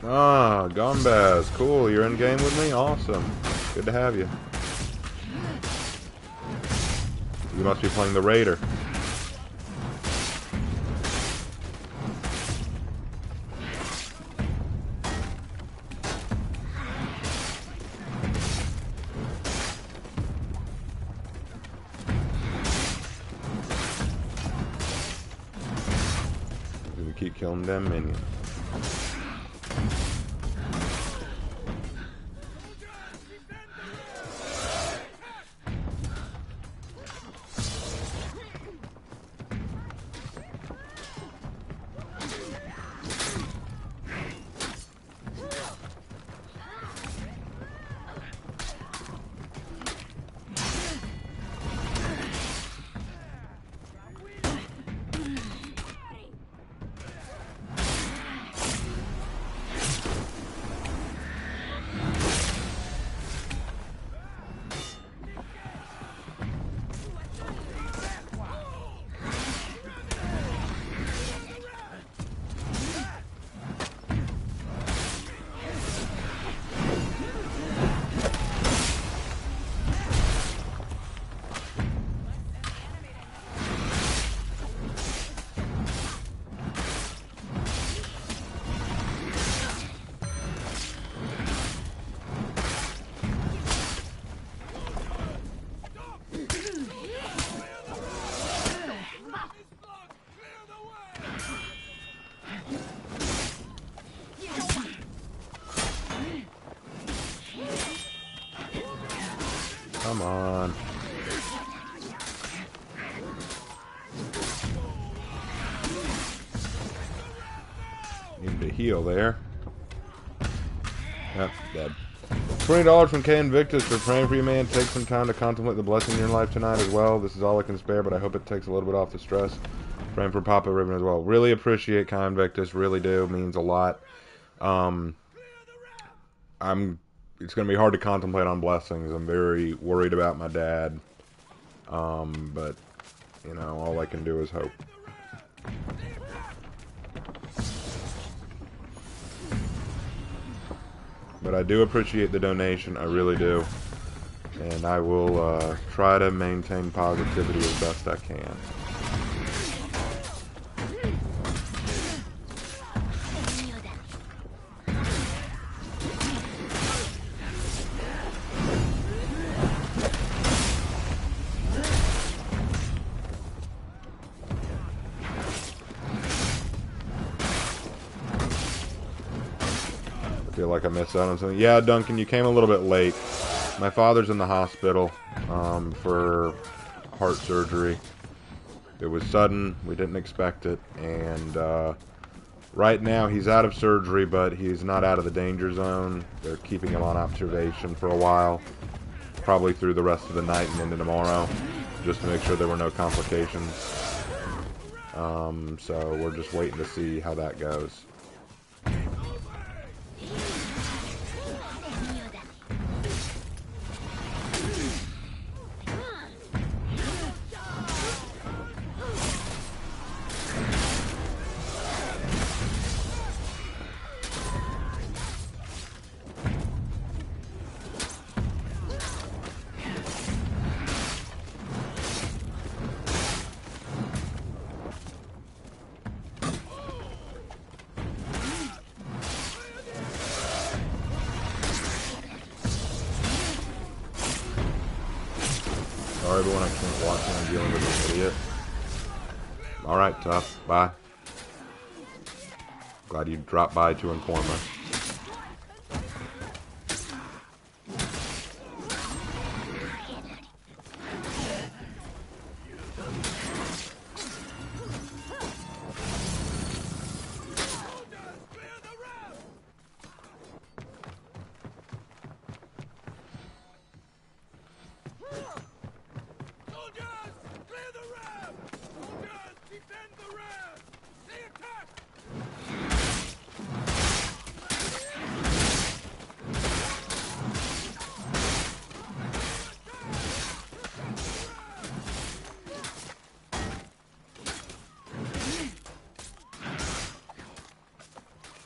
Ah, Gombaz. Cool. You're in game with me? Awesome. Good to have you. You must be playing the Raider. We keep killing them minions. Come on. Need to heal there. Yep, dead. $20 from K Invictus for praying for you, man. Take some time to contemplate the blessing in your life tonight as well. This is all I can spare, but I hope it takes a little bit off the stress. Praying for Papa Ribbon as well. Really appreciate Kai Invictus. Really do. Means a lot. It's going to be hard to contemplate on blessings. I'm very worried about my dad. But, you know, all I can do is hope. But I do appreciate the donation. I really do. And I will try to maintain positivity as best I can. Feel like I missed out on something. Yeah, Duncan, you came a little bit late. My father's in the hospital for heart surgery. It was sudden. We didn't expect it. And right now he's out of surgery, but he's not out of the danger zone. They're keeping him on observation for a while. Probably through the rest of the night and into tomorrow. Just to make sure there were no complications. So we're just waiting to see how that goes. Sorry everyone, I can't watch when I'm dealing with an idiot. Alright, tough. Bye. Glad you dropped by to inform us.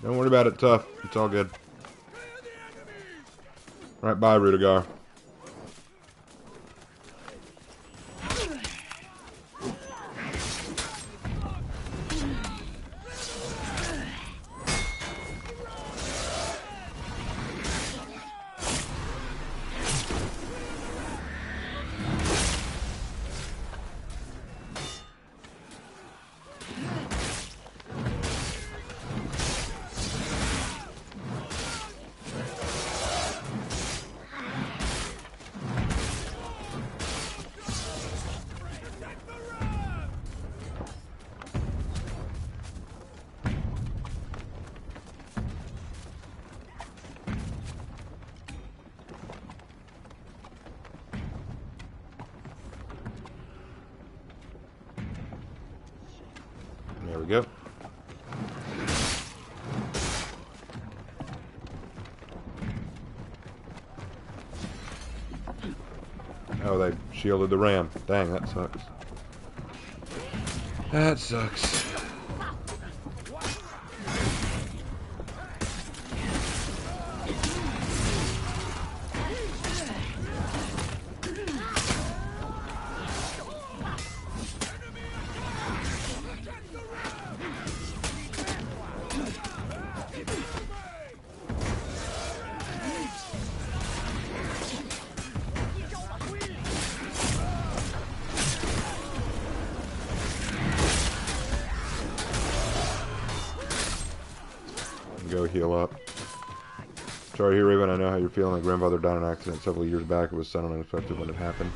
Don't worry about it, tough. It's all good. Right by, Rudiger. There we go. Oh, they shielded the ram. Dang, that sucks. That sucks. Go heal up. Sorry, here, Raven. I know how you're feeling. My grandfather died in an accident several years back. It was sudden and unexpected when it happened.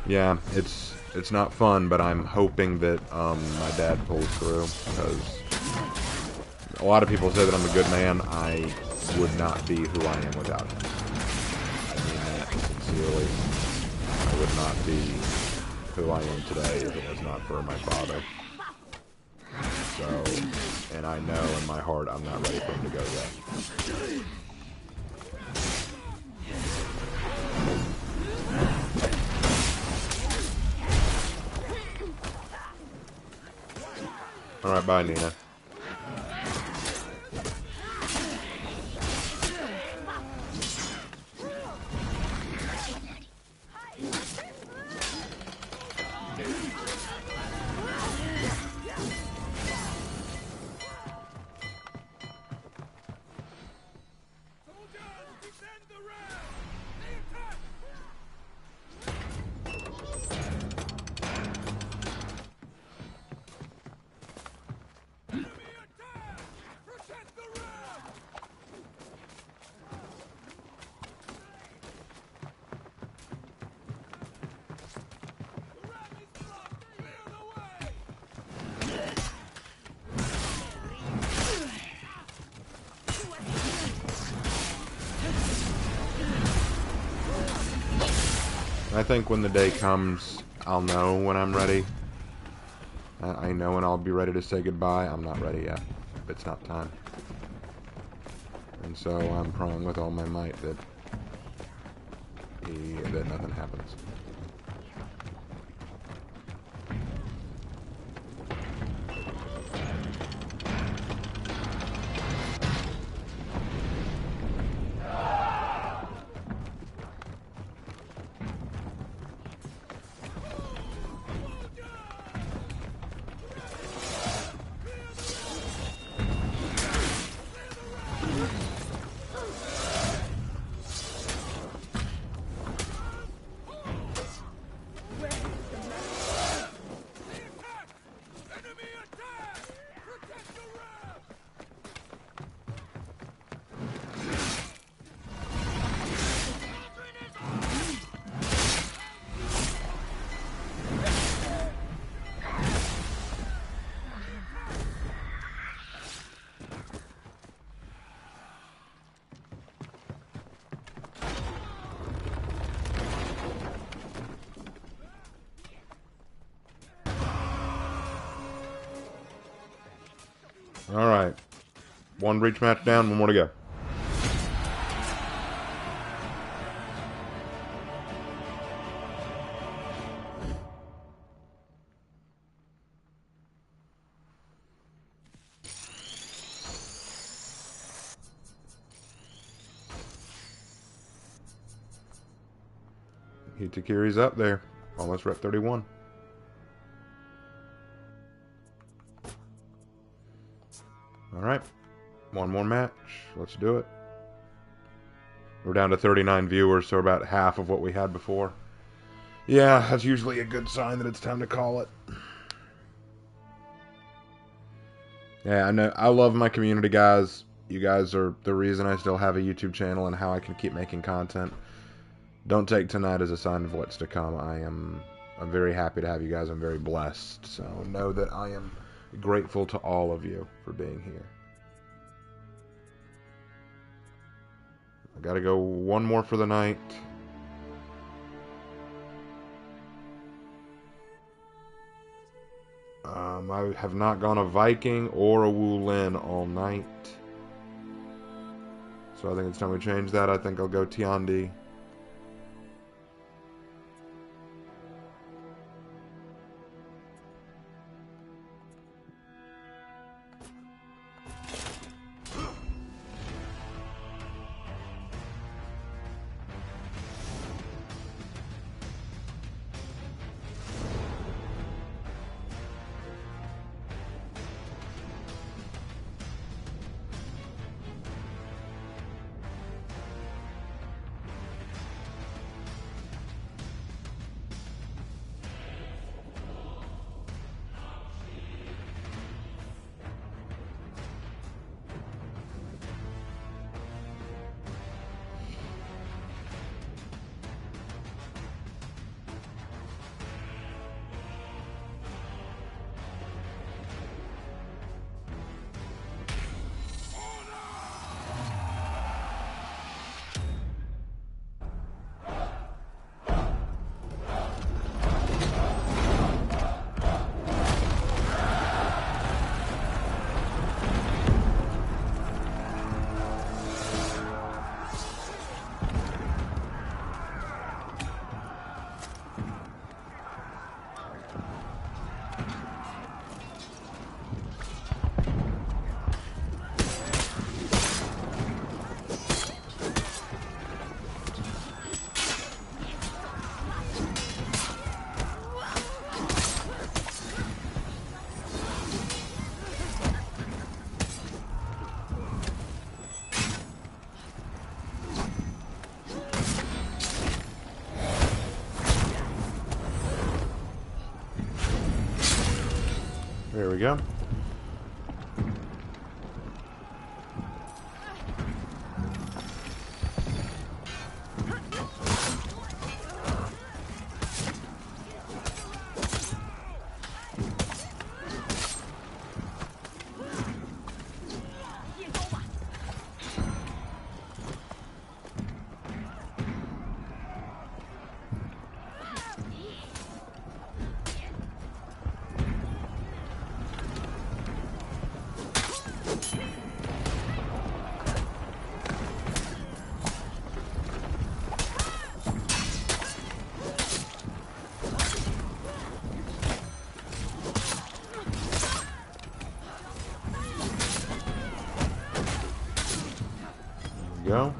Yeah, it's not fun, but I'm hoping that my dad pulls through, because a lot of people say that I'm a good man. I would not be who I am without him. I mean that sincerely. I would not be who I am today if it was not for my father. So, and I know in my heart I'm not ready for him to go yet. Alright, bye, Nina. I think when the day comes, I'll know when I'm ready. I know when I'll be ready to say goodbye. I'm not ready yet. It's not time. And so I'm praying with all my might that nothing happens. Alright. One breach match down, one more to go. Hitakiri's up there. Almost rep 31. Alright. One more match. Let's do it. We're down to 39 viewers, so about half of what we had before. Yeah, that's usually a good sign that it's time to call it. Yeah, I know. I love my community, guys. You guys are the reason I still have a YouTube channel and how I can keep making content. Don't take tonight as a sign of what's to come. I'm very happy to have you guys. I'm very blessed. So know that I am grateful to all of you for being here. I gotta go one more for the night. I have not gone a Viking or a Wulin all night. So I think it's time we change that. I think I'll go Tiandi. There we go. Go.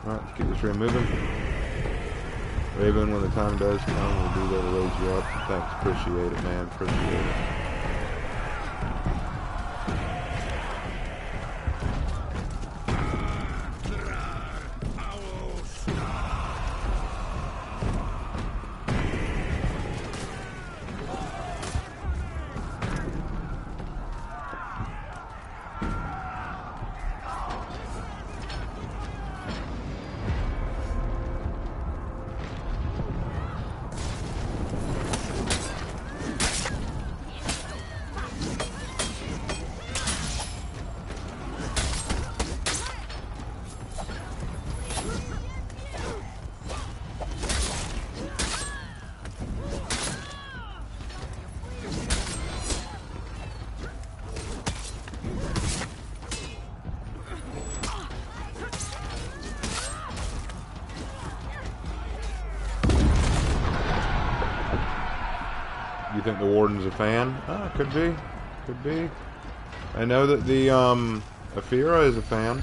Alright, let's keep this train moving. Raven, when the time does come, we'll be there to raise you up. Thanks, appreciate it, man. Appreciate it. You think the warden's a fan? Ah, could be. Could be. I know that the, Afira is a fan.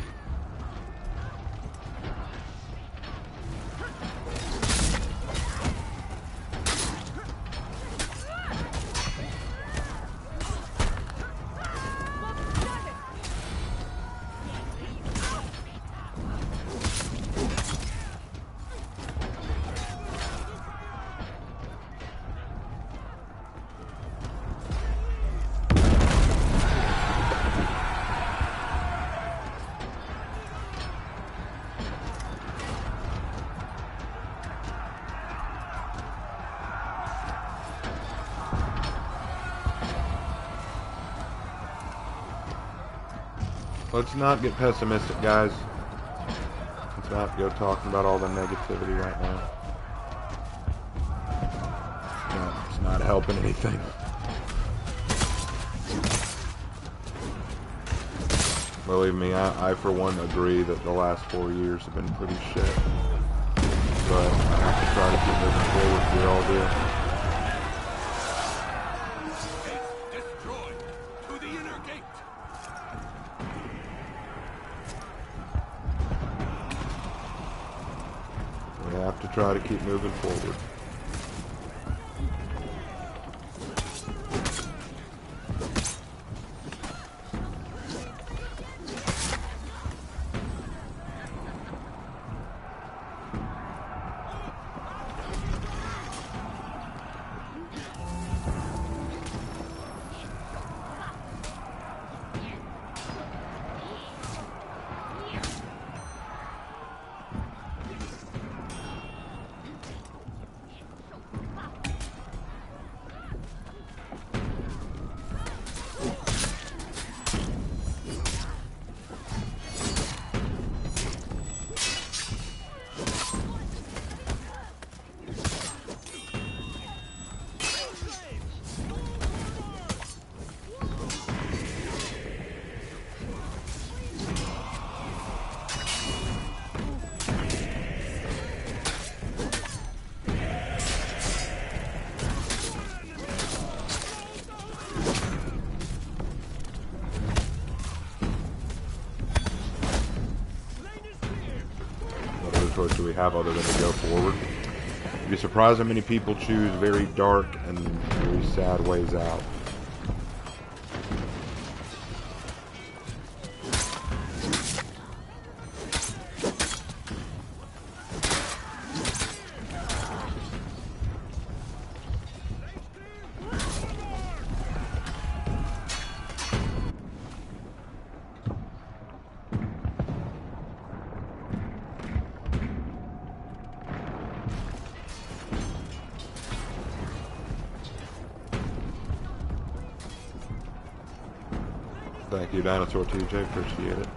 Let's not get pessimistic, guys. Let's not go talking about all the negativity right now. It's not helping anything. Believe me, I for one agree that the last 4 years have been pretty shit. But I have to try to keep moving forward. We all do. Destroyed. To the inner gate. We have to try to keep moving forward. Choice do we have other than to go forward? You'd be surprised how many people choose very dark and very sad ways out. Thank you, Dinosaur TJ. Appreciate it.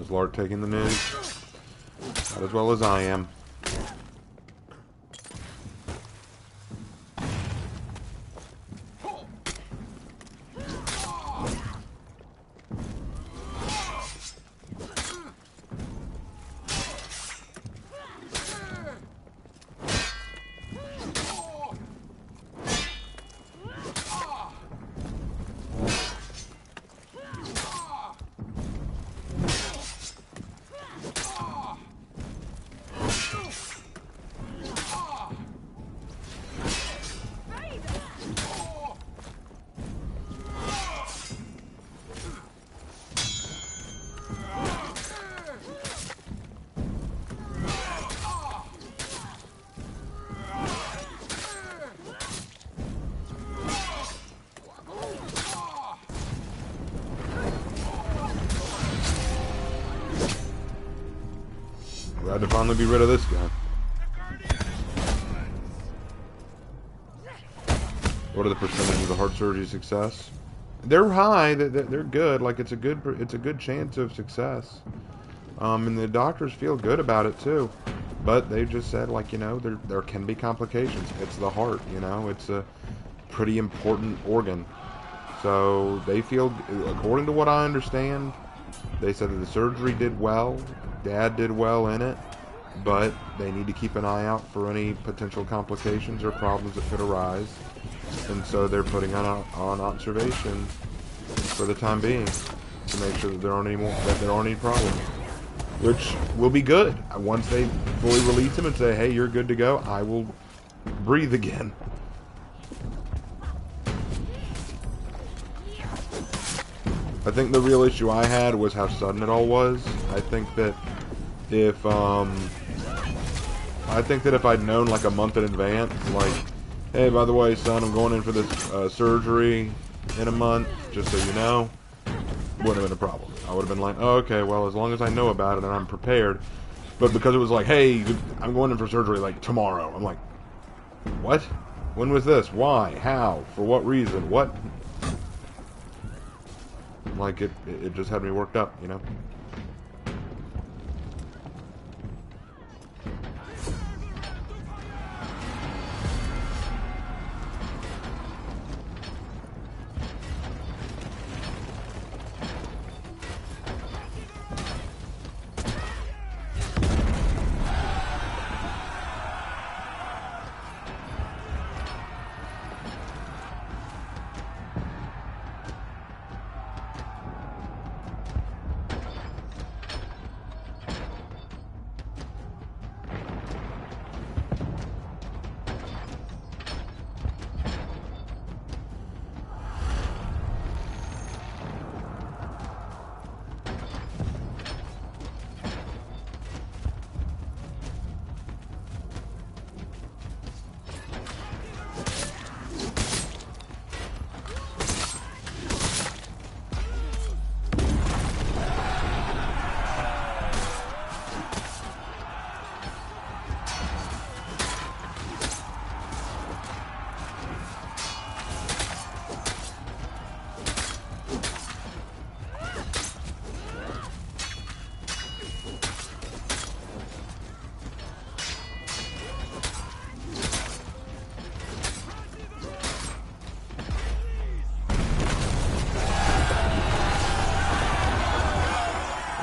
Is Lark taking the news? Not as well as I am. Glad to finally be rid of this guy. What are the percentages of heart surgery success? They're high. They're good. Like it's a good chance of success. And the doctors feel good about it too. But they just said, like, there can be complications. It's the heart, it's a pretty important organ. So they feel, according to what I understand, they said that the surgery did well. Dad did well in it. But they need to keep an eye out for any potential complications or problems that could arise. And so they're putting on observation for the time being to make sure that there aren't any problems. Which will be good. Once they fully release him and say, hey, you're good to go, I will breathe again. I think the real issue I had was how sudden it all was. I think that if I'd known like a month in advance, like, hey, by the way, son, I'm going in for this surgery in a month, just so you know, wouldn't have been a problem. I would have been like, oh, okay, well, as long as I know about it and I'm prepared. But because it was like, hey, I'm going in for surgery like tomorrow, I'm like, what? When was this? Why? How? For what reason? What? Like, it just had me worked up,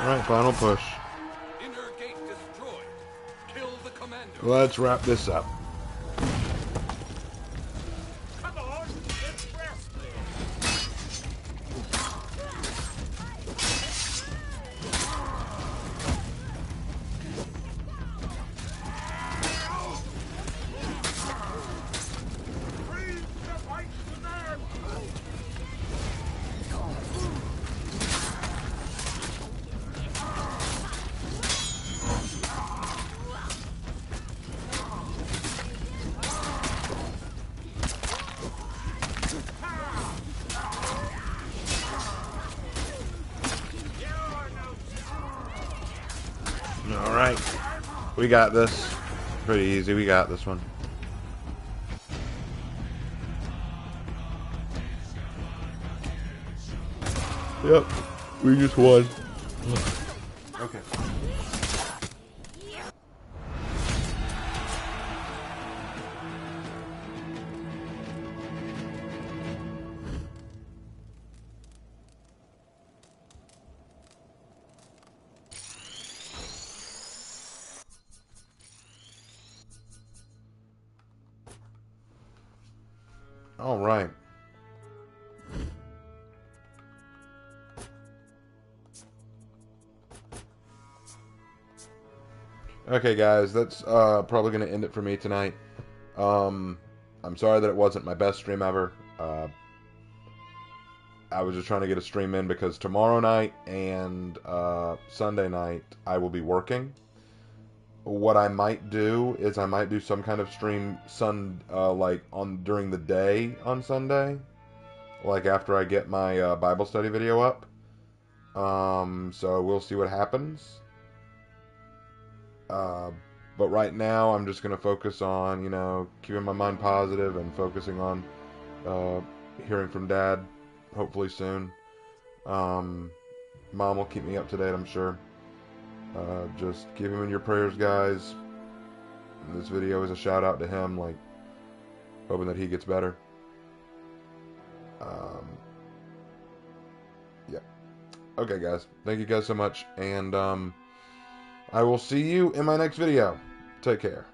Alright, final push. Inner gate destroyed. Kill the commander. Let's wrap this up. Come on, impress me. Freeze the white man. Alright. We got this. Pretty easy. We got this one. Yep. We just won. Okay. All right. Okay, guys, that's probably going to end it for me tonight. I'm sorry that it wasn't my best stream ever. I was just trying to get a stream in because tomorrow night and Sunday night I will be working. What I might do is I might do some kind of stream like on during the day on Sunday, like after I get my Bible study video up. So we'll see what happens. But right now I'm just gonna focus on keeping my mind positive and focusing on hearing from Dad, hopefully soon. Mom will keep me up to date, I'm sure. Just keep him in your prayers, guys. And this video is a shout out to him, like, hoping that he gets better. Yeah. Okay, guys. Thank you guys so much. And I will see you in my next video. Take care.